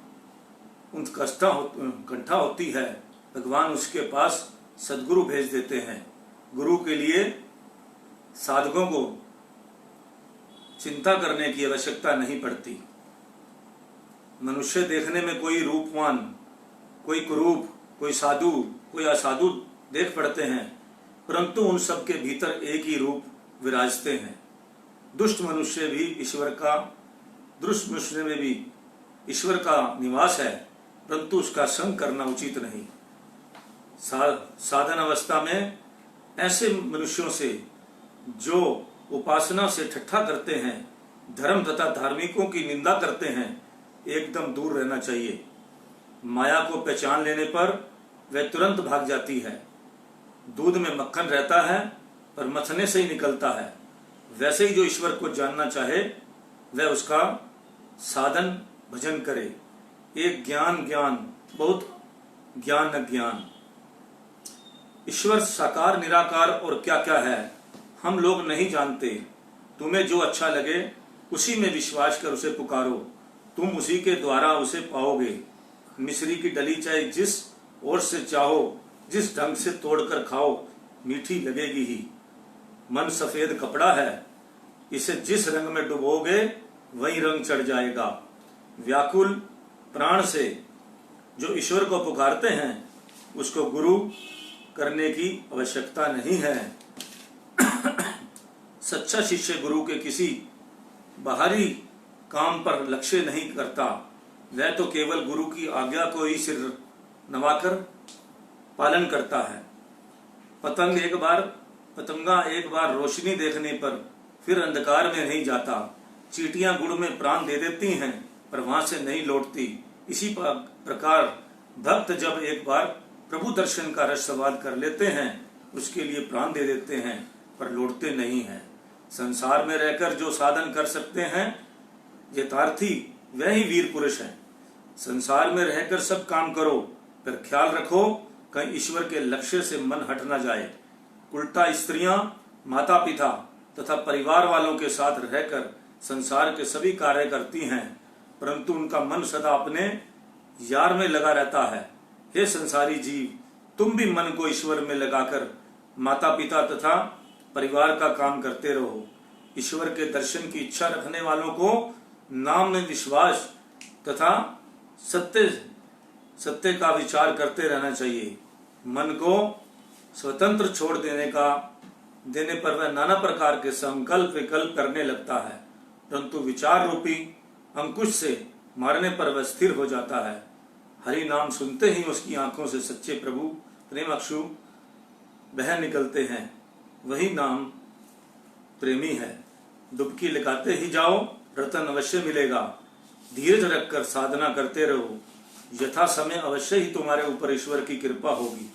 उत्कंठा होती है, भगवान उसके पास सद्गुरु भेज देते हैं। गुरु के लिए साधकों को चिंता करने की आवश्यकता नहीं पड़ती। मनुष्य देखने में कोई रूपवान, कोई कुरूप, कोई साधु, कोई असाधु देख पड़ते हैं, परंतु उन सब के भीतर एक ही रूप विराजते हैं। दुष्ट मनुष्य में भी ईश्वर का निवास है, परंतु उसका संग करना उचित नहीं। साधन अवस्था में ऐसे मनुष्यों से जो उपासना से ठट्ठा करते हैं, धर्म तथा धार्मिकों की निंदा करते हैं, एकदम दूर रहना चाहिए। माया को पहचान लेने पर वह तुरंत भाग जाती है। दूध में मक्खन रहता है पर मथने से ही निकलता है। वैसे ही जो ईश्वर को जानना चाहे वह उसका साधन भजन करे। एक ज्ञान बहुत ज्ञान न ज्ञान। ईश्वर साकार निराकार और क्या क्या है हम लोग नहीं जानते। तुम्हें जो अच्छा लगे उसी में विश्वास कर उसे पुकारो, तुम उसी के द्वारा उसे पाओगे। मिश्री की डली चाहे जिस ओर से चाहो, जिस ढंग से तोड़कर खाओ, मीठी लगेगी ही। मन सफेद कपड़ा है, इसे जिस रंग में डुबोगे वही रंग चढ़ जाएगा। व्याकुल प्राण से जो ईश्वर को पुकारते हैं उसको गुरु करने की आवश्यकता नहीं है। सच्चा शिष्य गुरु के किसी बाहरी काम पर लक्ष्य नहीं करता, वह तो केवल गुरु की आज्ञा को ही सिर नवाकर पालन करता है। पतंगा एक बार रोशनी देखने पर फिर अंधकार में नहीं जाता। चींटियां गुड़ में प्राण दे देती हैं पर वहां से नहीं लौटती। इसी प्रकार भक्त जब एक बार प्रभु दर्शन का रसवाद कर लेते हैं उसके लिए प्राण दे देते हैं पर लौटते नहीं हैं। संसार में रहकर जो साधन कर सकते हैं यथार्थी वह ही वीर पुरुष हैं। संसार में रहकर सब काम करो पर ख्याल रखो कहीं ईश्वर के लक्ष्य से मन हट न जाए। उल्टा स्त्रियां माता पिता तथा परिवार वालों के साथ रहकर संसार के सभी कार्य करती हैं, परंतु उनका मन सदा अपने यार में लगा रहता है। हे संसारी जीव, तुम भी मन को ईश्वर में लगाकर माता पिता तथा परिवार का काम करते रहो। ईश्वर के दर्शन की इच्छा रखने वालों को नाम में विश्वास तथा सत्य का विचार करते रहना चाहिए। मन को स्वतंत्र छोड़ देने पर वह नाना प्रकार के संकल्प विकल्प करने लगता है, परंतु विचार रूपी अंकुश से मारने पर वह स्थिर हो जाता है। हरि नाम सुनते ही उसकी आंखों से सच्चे प्रभु प्रेम अश्रु बह निकलते हैं। वही नाम प्रेमी है। डुबकी लगाते ही जाओ, रतन अवश्य मिलेगा। धीरज रखकर साधना करते रहो, यथा समय अवश्य ही तुम्हारे ऊपर ईश्वर की कृपा होगी।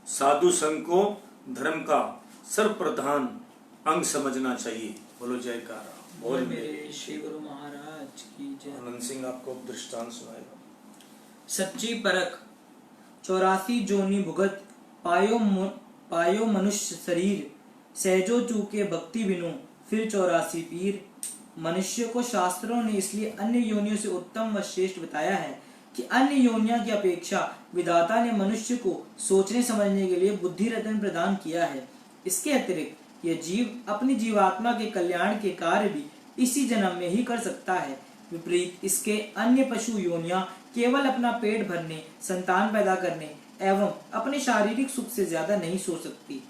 साधु संघ को धर्म का सर्वप्रधान अंग समझना चाहिए। बोलो जयकारा। बोल मेरे श्री गुरु महाराज की जय। आनंद सिंह आपको दृष्टांत सुनाएगा। सच्ची परख। 84 जोनी भुगत पायो मनुष्य शरीर, सहजो चूके भक्ति बिनु फिर 84 पीर। मनुष्य को शास्त्रों ने इसलिए अन्य योनियों से उत्तम व श्रेष्ठ बताया है कि अन्य योनियों की अपेक्षा विधाता ने मनुष्य को सोचने समझने के लिए बुद्धि रत्न प्रदान किया है। इसके अतिरिक्त यह जीव अपनी जीवात्मा के कल्याण के कार्य भी इसी जन्म में ही कर सकता है। विपरीत इसके अन्य पशु योनियां केवल अपना पेट भरने, संतान पैदा करने एवं अपने शारीरिक सुख से ज्यादा नहीं सोच सकती,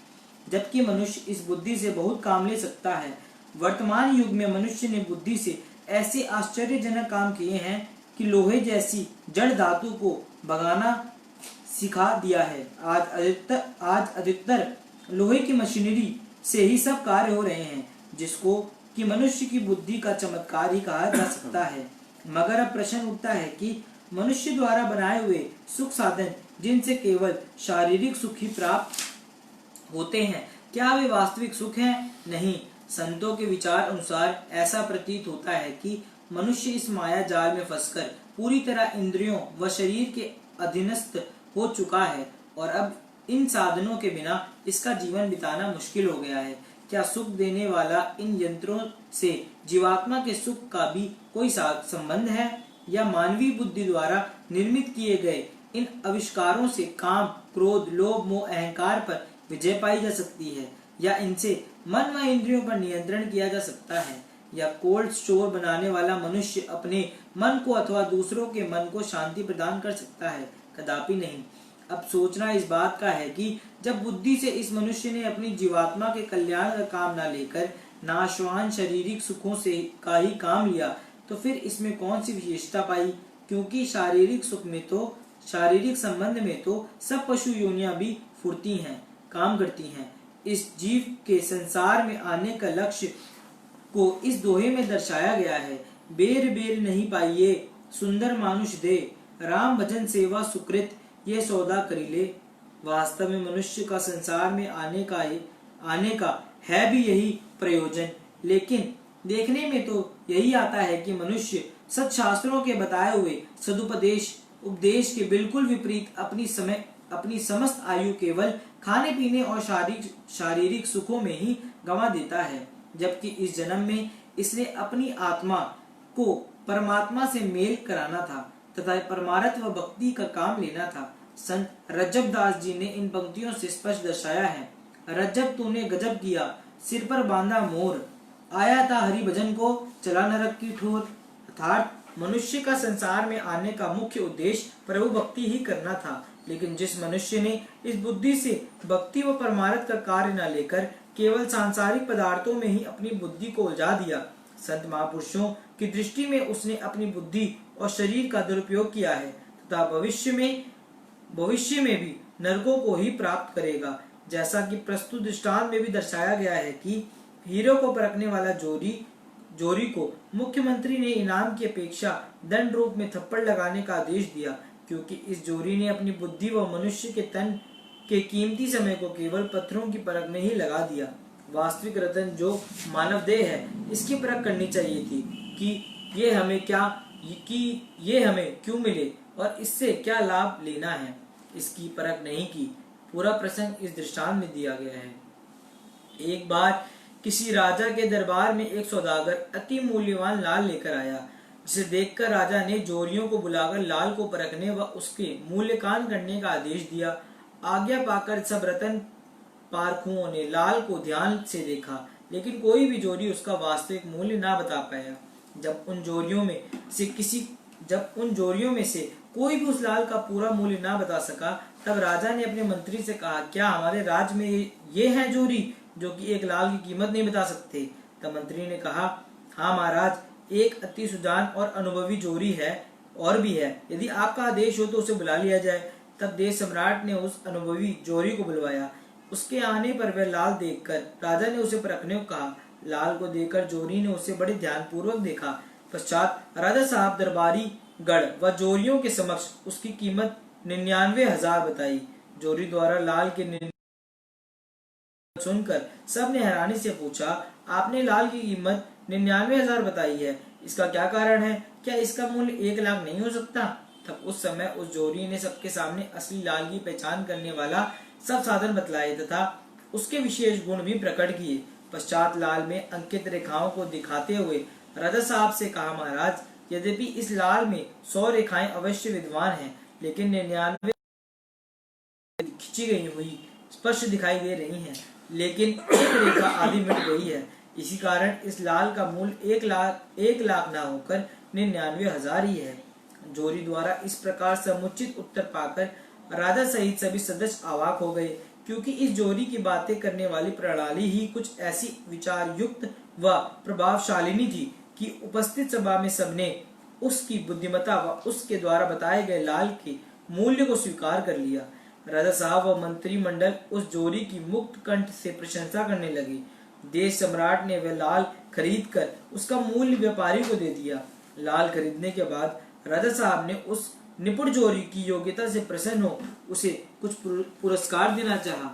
जबकि मनुष्य इस बुद्धि से बहुत काम ले सकता है। वर्तमान युग में मनुष्य ने बुद्धि से ऐसे आश्चर्यजनक काम किए हैं कि लोहे जैसी जड़ धातु को भगाना सिखा दिया है। आज अधिकतर लोहे की मशीनरी से ही सब कार्य हो रहे हैं, जिसको कि मनुष्य की बुद्धि का चमत्कार ही कहा जा सकता है। मगर अब प्रश्न उठता है कि मनुष्य द्वारा बनाए हुए सुख साधन जिनसे केवल शारीरिक सुख ही प्राप्त होते हैं, क्या वे वास्तविक सुख हैं? नहीं। संतों के विचार अनुसार ऐसा प्रतीत होता है कि मनुष्य इस माया जाल में फंसकर पूरी तरह इंद्रियों व शरीर के अधीनस्थ हो चुका है और अब इन साधनों के बिना इसका जीवन बिताना मुश्किल हो गया है। क्या सुख देने वाला इन यंत्रों से जीवात्मा के सुख का भी कोई संबंध है, या मानवीय बुद्धि द्वारा निर्मित किए गए इन आविष्कारों से काम, क्रोध, लोभ, मोह, अहंकार पर विजय पाई जा सकती है, या इनसे मन व इंद्रियों पर नियंत्रण किया जा सकता है, या कोल्ड स्टोर बनाने वाला मनुष्य अपने मन को अथवा दूसरों के मन को शांति प्रदान कर सकता है? कदापि नहीं। अब सोचना इस बात का है कि जब बुद्धि से इस मनुष्य ने अपनी जीवात्मा के कल्याण का काम न लेकर नाशवान शारीरिक सुखों से का ही काम लिया, तो फिर इसमें कौन सी विशेषता पाई? क्योंकि शारीरिक सुख में तो, शारीरिक संबंध में तो सब पशु योनियां भी फुर्ती हैं, काम करती हैं। इस जीव के संसार में आने का लक्ष्य को इस दोहे में दर्शाया गया है। बेर बेर नहीं पाइये, सुंदर मानुष दे, राम भजन सेवा सुकृत, ये सौदा करीले। वास्तव में मनुष्य का संसार में आने का है भी यही प्रयोजन, लेकिन देखने में तो यही आता है कि मनुष्य सत्शास्त्रों के बताए हुए सदुपदेश उपदेश के बिल्कुल विपरीत अपनी समस्त आयु केवल खाने पीने और शारीरिक सुखों में ही गंवा देता है, जबकि इस जन्म में इसने अपनी आत्मा को परमात्मा से मेल कराना था तथा परमार्थ व भक्ति का काम लेना था। संत रज्जब दास जी ने इन पंक्तियों से स्पष्ट दर्शाया है। रज्जब तूने गजब किया, सिर पर बांधा मोर, आया था हरि भजन को, चला नरक की ठोर। अर्थात मनुष्य का संसार में आने का मुख्य उद्देश्य प्रभु भक्ति ही करना था, लेकिन जिस मनुष्य ने इस बुद्धि से भक्ति व परमार्थ का कार्य न लेकर केवल सांसारिक पदार्थों में ही अपनी बुद्धि को उलझा दिया, संत महापुरुषों की दृष्टि में उसने अपनी बुद्धि और शरीर का दुरुपयोग किया है तथा भविष्य में भी नरकों को ही प्राप्त करेगा। जैसा कि प्रस्तुत दृष्टांत में भी दर्शाया गया है कि हीरो को परखने वाला जोरी को मुख्यमंत्री ने इनाम की अपेक्षा दंड रूप में थप्पड़ लगाने का आदेश दिया, क्योंकि इस जोरी ने अपनी बुद्धि व मनुष्य के तन के कीमती समय को केवल पत्थरों की परख में ही लगा दिया। वास्तविक रतन जो मानव देह है, इसकी परख करनी चाहिए थी कि ये हमें क्यों मिले और इससे क्या लाभ लेना है। इसकी परख नहीं की। पूरा प्रसंग इस दृष्टांत में दिया गया है। एक बार किसी राजा के दरबार में एक सौदागर अति मूल्यवान लाल लेकर आया, जिसे देखकर राजा ने जोरियों को बुलाकर लाल को परखने व उसके मूल्यांकन करने का आदेश दिया। आज्ञा पाकर सब रतन पारखुओं ने लाल को ध्यान से देखा, लेकिन कोई भी जोरी उसका वास्तविक मूल्य ना बता पाया। जब उन जोरियों में से कोई भी उस लाल का पूरा मूल्य ना बता सका, तब राजा ने अपने मंत्री से कहा, क्या हमारे राज्य में ये है जोरी जो कि एक लाल की कीमत नहीं बता सकते? तब मंत्री ने कहा, हाँ महाराज, एक अति सुजान और अनुभवी जोरी है और भी है। यदि आपका आदेश हो तो उसे बुला लिया जाए। तब देश सम्राट ने उस अनुभवी जोरी को बुलवाया। उसके आने पर वह लाल देखकर राजा ने उसे परखने को कहा। लाल को देखकर जोरी ने उसे बड़े ध्यानपूर्वक देखा। पश्चात राजा साहब दरबारी गढ़ व जोरियों के समक्ष उसकी कीमत 99,000 बताई। जोरी द्वारा लाल के सुनकर सबने हैरानी से पूछा, आपने लाल की कीमत 99,000 बताई है, इसका क्या कारण है? क्या इसका मूल्य 1 लाख नहीं हो सकता? तब उस समय उस जोरी ने सबके सामने असली लाल की पहचान करने वाला सब साधन बतलाए तथा उसके विशेष गुण भी प्रकट किए। पश्चात लाल में अंकित रेखाओं को दिखाते हुए राजा साहब से कहा, महाराज, यद्यपि इस लाल में 100 रेखाएं अवश्य विद्यमान हैं, लेकिन 99 खींची गई हुई स्पष्ट दिखाई दे रही हैं, लेकिन एक रेखा आधी मिट गई है। इसी कारण इस लाल का मूल्य 1 लाख ना होकर 99,000 ही है। जोरी द्वारा इस प्रकार समुचित उत्तर पाकर राजा सहित सभी सदस्य अवाक हो गए, क्योंकि इस जोरी की बातें करने वाली प्रणाली ही कुछ ऐसी विचार युक्त व प्रभावशालिनी थी कि उपस्थित सभा में सबने उसकी बुद्धिमत्ता व उसके द्वारा बताए गए लाल के मूल्य को स्वीकार कर लिया। राजा साहब व मंत्रिमंडल उस जोरी की मुक्त कंठ से प्रशंसा करने लगे। देश सम्राट ने वह लाल खरीद कर उसका मूल्य व्यापारी को दे दिया। लाल खरीदने के बाद राजा साहब ने उस निपुण जोरी की योग्यता से प्रसन्न हो उसे कुछ पुरस्कार देना चाहा।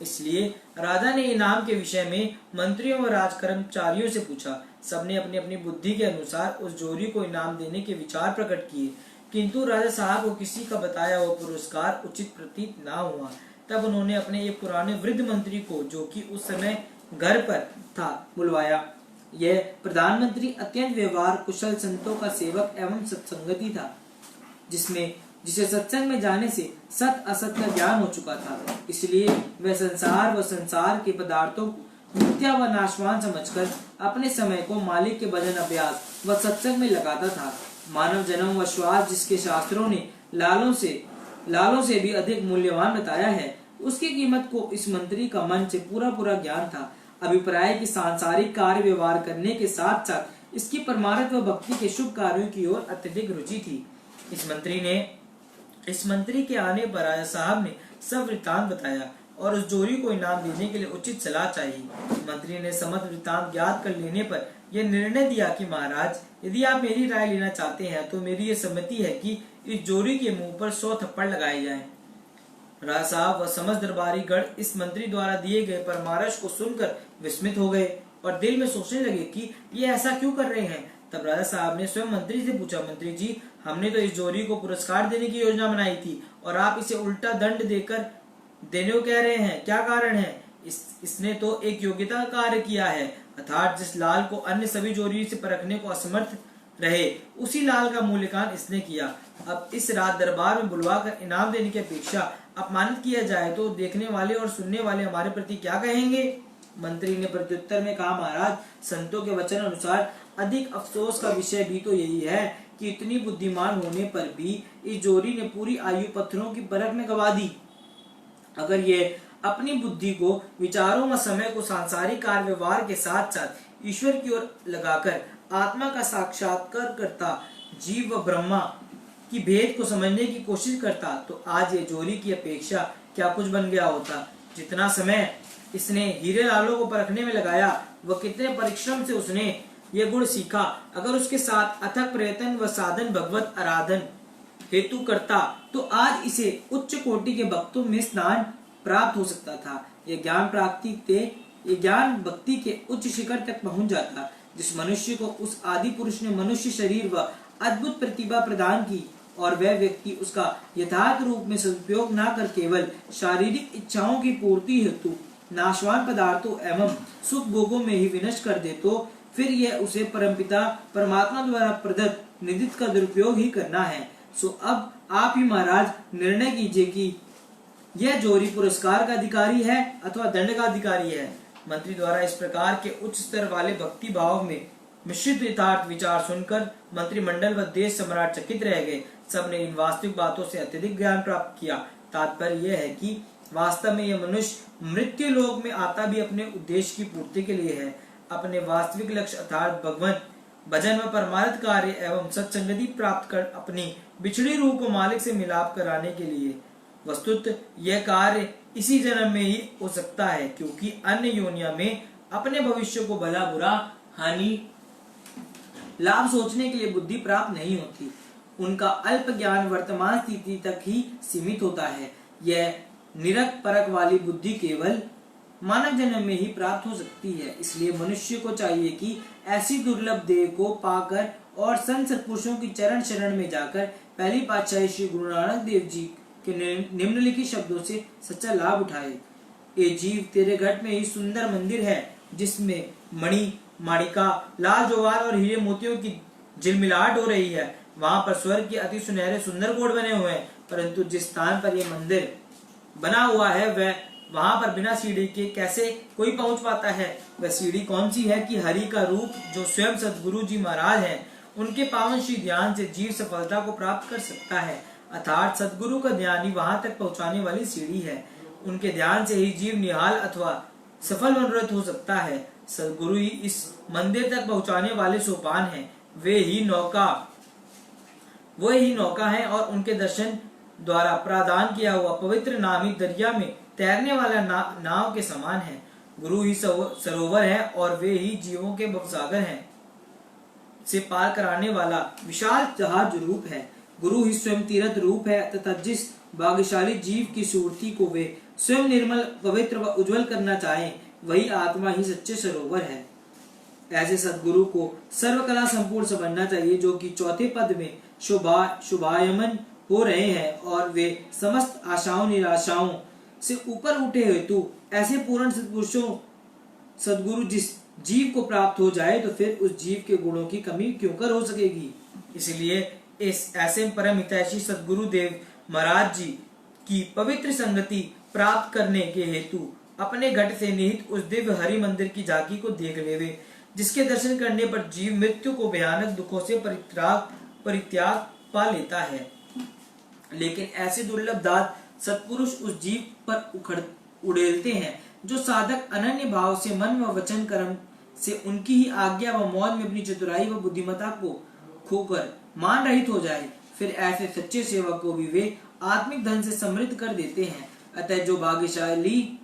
इसलिए राजा ने इनाम के विषय में मंत्रियों व राजकर्मचारियों से पूछा। सबने अपनी अपनी बुद्धि के अनुसार उस जोरी को इनाम देने के विचार प्रकट किए, किंतु राजा साहब को किसी का बताया हुआ पुरस्कार उचित प्रतीत न हुआ। तब उन्होंने अपने एक पुराने वृद्ध मंत्री को, जो कि उस समय घर पर था, बुलवाया। यह प्रधानमंत्री अत्यंत व्यवहार कुशल संतों का सेवक एवं सत्संगति था, जिसे सत्संग में जाने से सत असत का ज्ञान हो चुका था। इसलिए वह संसार व संसार के पदार्थों को मिथ्या व नाशवान समझकर अपने समय को मालिक के भजन अभ्यास व सत्संग में लगाता था। मानव जन्म व श्वास जिसके शास्त्रों ने लालों से लालों से भी अधिक मूल्यवान बताया है। उसकी कीमत को इस मंत्री का मन से पूरा ज्ञान था। अभिप्राय की सांसारिक कार्य व्यवहार करने के साथ साथ इसकी परमार्थ व भक्ति के शुभ कार्यों की ओर अत्यधिक रुचि थी। इस मंत्री के आने पर राजा साहब ने सब वृत्तांत बताया और उस जोरी को इनाम देने के लिए उचित सलाह चाहिए। मंत्री ने समस्त वृत्तांत ज्ञात कर लेने पर यह निर्णय दिया कि महाराज, यदि आप मेरी राय लेना चाहते हैं तो मेरी यह सम्मति है कि इस जोरी के मुंह पर 100 थप्पड़ लगाए जाएं। राजा साहब व समस्त दरबारी गण इस मंत्री द्वारा दिए गए परामर्श को सुनकर विस्मित हो गए और दिल में सोचने लगे कि ये ऐसा क्यों कर रहे हैं। तब राजा साहब ने स्वयं मंत्री से पूछा, मंत्री जी, हमने तो इस जोरी को पुरस्कार देने की योजना बनाई थी और आप इसे उल्टा दंड देने को कह रहे हैं, क्या कारण है? इसने तो एक योग्यता का कार्य किया है, अर्थात जिस लाल को अन्य सभी जोरी से परखने को असमर्थ रहे उसी लाल का मूल्यांकन इसने किया। अब इस रात दरबार में बुलवाकर इनाम देने की अपेक्षा अपमानित किया जाए तो देखने वाले और सुनने वाले हमारे प्रति क्या कहेंगे? मंत्री ने प्रत्युत्तर में कहा, महाराज, संतों के वचन अनुसार अधिक अफसोस का विषय भी तो यही है कि इतनी बुद्धिमान होने पर भी इस जोरी ने पूरी आयु पत्थरों की परख में गवा दी। अगर ये अपनी बुद्धि को, विचारों व समय को सांसारिक कार्य व्यवहार के साथ साथ ईश्वर की ओर लगाकर आत्मा का साक्षात्कार करता, जीव व ब्रह्मा की भेद को समझने की कोशिश करता, तो आज ये जोरी की अपेक्षा क्या कुछ बन गया होता। जितना समय इसने हीरे लालों को परखने में लगाया, वह कितने परिश्रम से उसने ये गुण सीखा, अगर उसके साथ अथक प्रयत्न व साधन भगवत आराधन हेतु करता तो आज इसे उच्च कोटि के भक्तों में स्थान प्राप्त हो सकता था। ये ज्ञान भक्ति के उच्च शिखर तक पहुंच जाता। जिस मनुष्य को उस आदि पुरुष ने मनुष्य शरीर व अद्भुत प्रतिभा प्रदान की और वह व्यक्ति उसका यथार्थ रूप में सदुपयोग न कर केवल शारीरिक इच्छाओं की पूर्ति हेतु नाशवान पदार्थों एवं सुख भोगों में ही विनष्ट कर दे, तो फिर यह उसे परमपिता परमात्मा द्वारा प्रदत्त निधि का दुरुपयोग ही करना है। सो अब आप ही महाराज निर्णय कीजिए कि यह जोरी पुरस्कार का अधिकारी है अथवा दंड का अधिकारी है। मंत्री द्वारा इस प्रकार के उच्च स्तर वाले भक्ति भाव में मिश्रित यथार्थ विचार सुनकर मंत्रिमंडल व देश सम्राट चकित रह गए। सबने इन वास्तविक बातों से अत्यधिक ज्ञान प्राप्त किया। तात्पर्य यह है कि वास्तव में यह मनुष्य मृत्यु लोक में आता भी अपने उद्देश्य की पूर्ति के लिए है, अपने वास्तविक लक्ष्य अर्थात भगवान भजन व परमार्थ कार्य एवं सत्संगति प्राप्त कर अपनी बिछड़ी रूह को मालिक से मिलाप कराने के लिए। वस्तुतः यह कार्य इसी जन्म में ही हो सकता है, क्योंकि अन्य योनिया में अपने भविष्य को भला बुरा हानि लाभ सोचने के लिए बुद्धि प्राप्त नहीं होती। उनका अल्प ज्ञान वर्तमान स्थिति तक ही सीमित होता है। यह निरक परक वाली बुद्धि केवल मानव जन्म में ही प्राप्त हो सकती है। इसलिए मनुष्य को चाहिए कि ऐसी दुर्लभ देह को पाकर और संत सत्पुरुषों की चरण शरण में जाकर पहली पातशाही श्री गुरु नानक देव जी के निम्नलिखित शब्दों से सच्चा लाभ उठाए। ए जीव, तेरे घट में ही सुंदर मंदिर है, जिसमें मणि माणिका लाल जवाहर और हीरे मोतियों की झिलमिलाहट हो रही है। वहां पर स्वर्ग के अति सुनहरे सुंदर कोट बने हुए हैं, परंतु जिस स्थान पर यह मंदिर बना हुआ है वह वहां पर बिना सीढ़ी के कैसे कोई पहुंच पाता है? वह सीढ़ी कौन सी है कि हरि का रूप जो स्वयं सदगुरु जी महाराज हैं, उनके पावन श्री ध्यान से जीव सफलता को प्राप्त कर सकता है। अर्थात सदगुरु का ध्यान ही वहां तक पहुंचाने वाली सीढ़ी है। उनके ध्यान से ही जीव निहाल अथवा सफल मनोरथ हो सकता है। सदगुरु ही इस मंदिर तक पहुंचाने वाले सोपान हैं। वे ही नौका है और उनके दर्शन द्वारा प्रदान किया हुआ पवित्र नाम ही दरिया में तैरने वाला नाव के समान है। गुरु ही सरोवर है और वे ही जीवों के भवसागर हैं से पार कराने वाला विशाल जहाज रूप है। गुरु ही स्वयं तीर्थ रूप है तथा जिस भाग्यशाली जीव की सुरती को वे स्वयं निर्मल पवित्र व उज्जवल करना चाहें, वही आत्मा ही सच्चे सरोवर है। ऐसे सदगुरु को सर्वकला संपूर्ण समझना चाहिए, जो कि चौथे पद में शुभायमन हो रहे हैं और वे समस्त आशाओं निराशाओं से ऊपर उठे हेतु ऐसे पूर्ण सदगुरु जिस जीव को प्राप्त हो जाए तो फिर उस जीव के गुणों की कमी क्यों कर हो सकेगी। इसलिए इस ऐसे परम हितैषी सदगुरु देव महाराज जी की पवित्र संगति प्राप्त करने के हेतु अपने घट से निहित उस दिव्य हरि मंदिर की झांकी को देख लेवे, जिसके दर्शन करने पर जीव मृत्यु को भयानक दुखों से परित्याग पा लेता है। लेकिन ऐसे दुर्लभ दात सत्पुरुष उस जीव पर उड़ेलते हैं जो साधक अनन्य भाव से मन व वचन कर्म से उनकी ही आज्ञा व मौज में अपनी चतुराई व बुद्धिमत्ता को खोकर मान रहित हो जाए। फिर ऐसे सच्चे सेवक को भी वे आत्मिक धन से समृद्ध कर देते हैं। अतः जो भाग्यशाली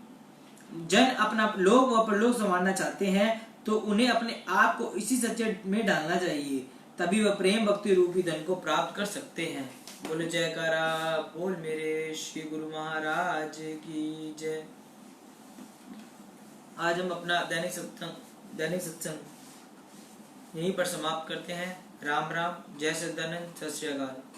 जन अपना लोक व परलोक संवारना चाहते हैं तो उन्हें अपने आप को इसी सच्चे में डालना चाहिए, तभी वह प्रेम भक्ति रूपी धन को प्राप्त कर सकते हैं। बोले जयकारा बोल मेरे श्री गुरु महाराज की जय। आज हम अपना दैनिक सत्संग यहीं पर समाप्त करते हैं। राम राम, जय सच्चिदानंद, सत श्री अकाल।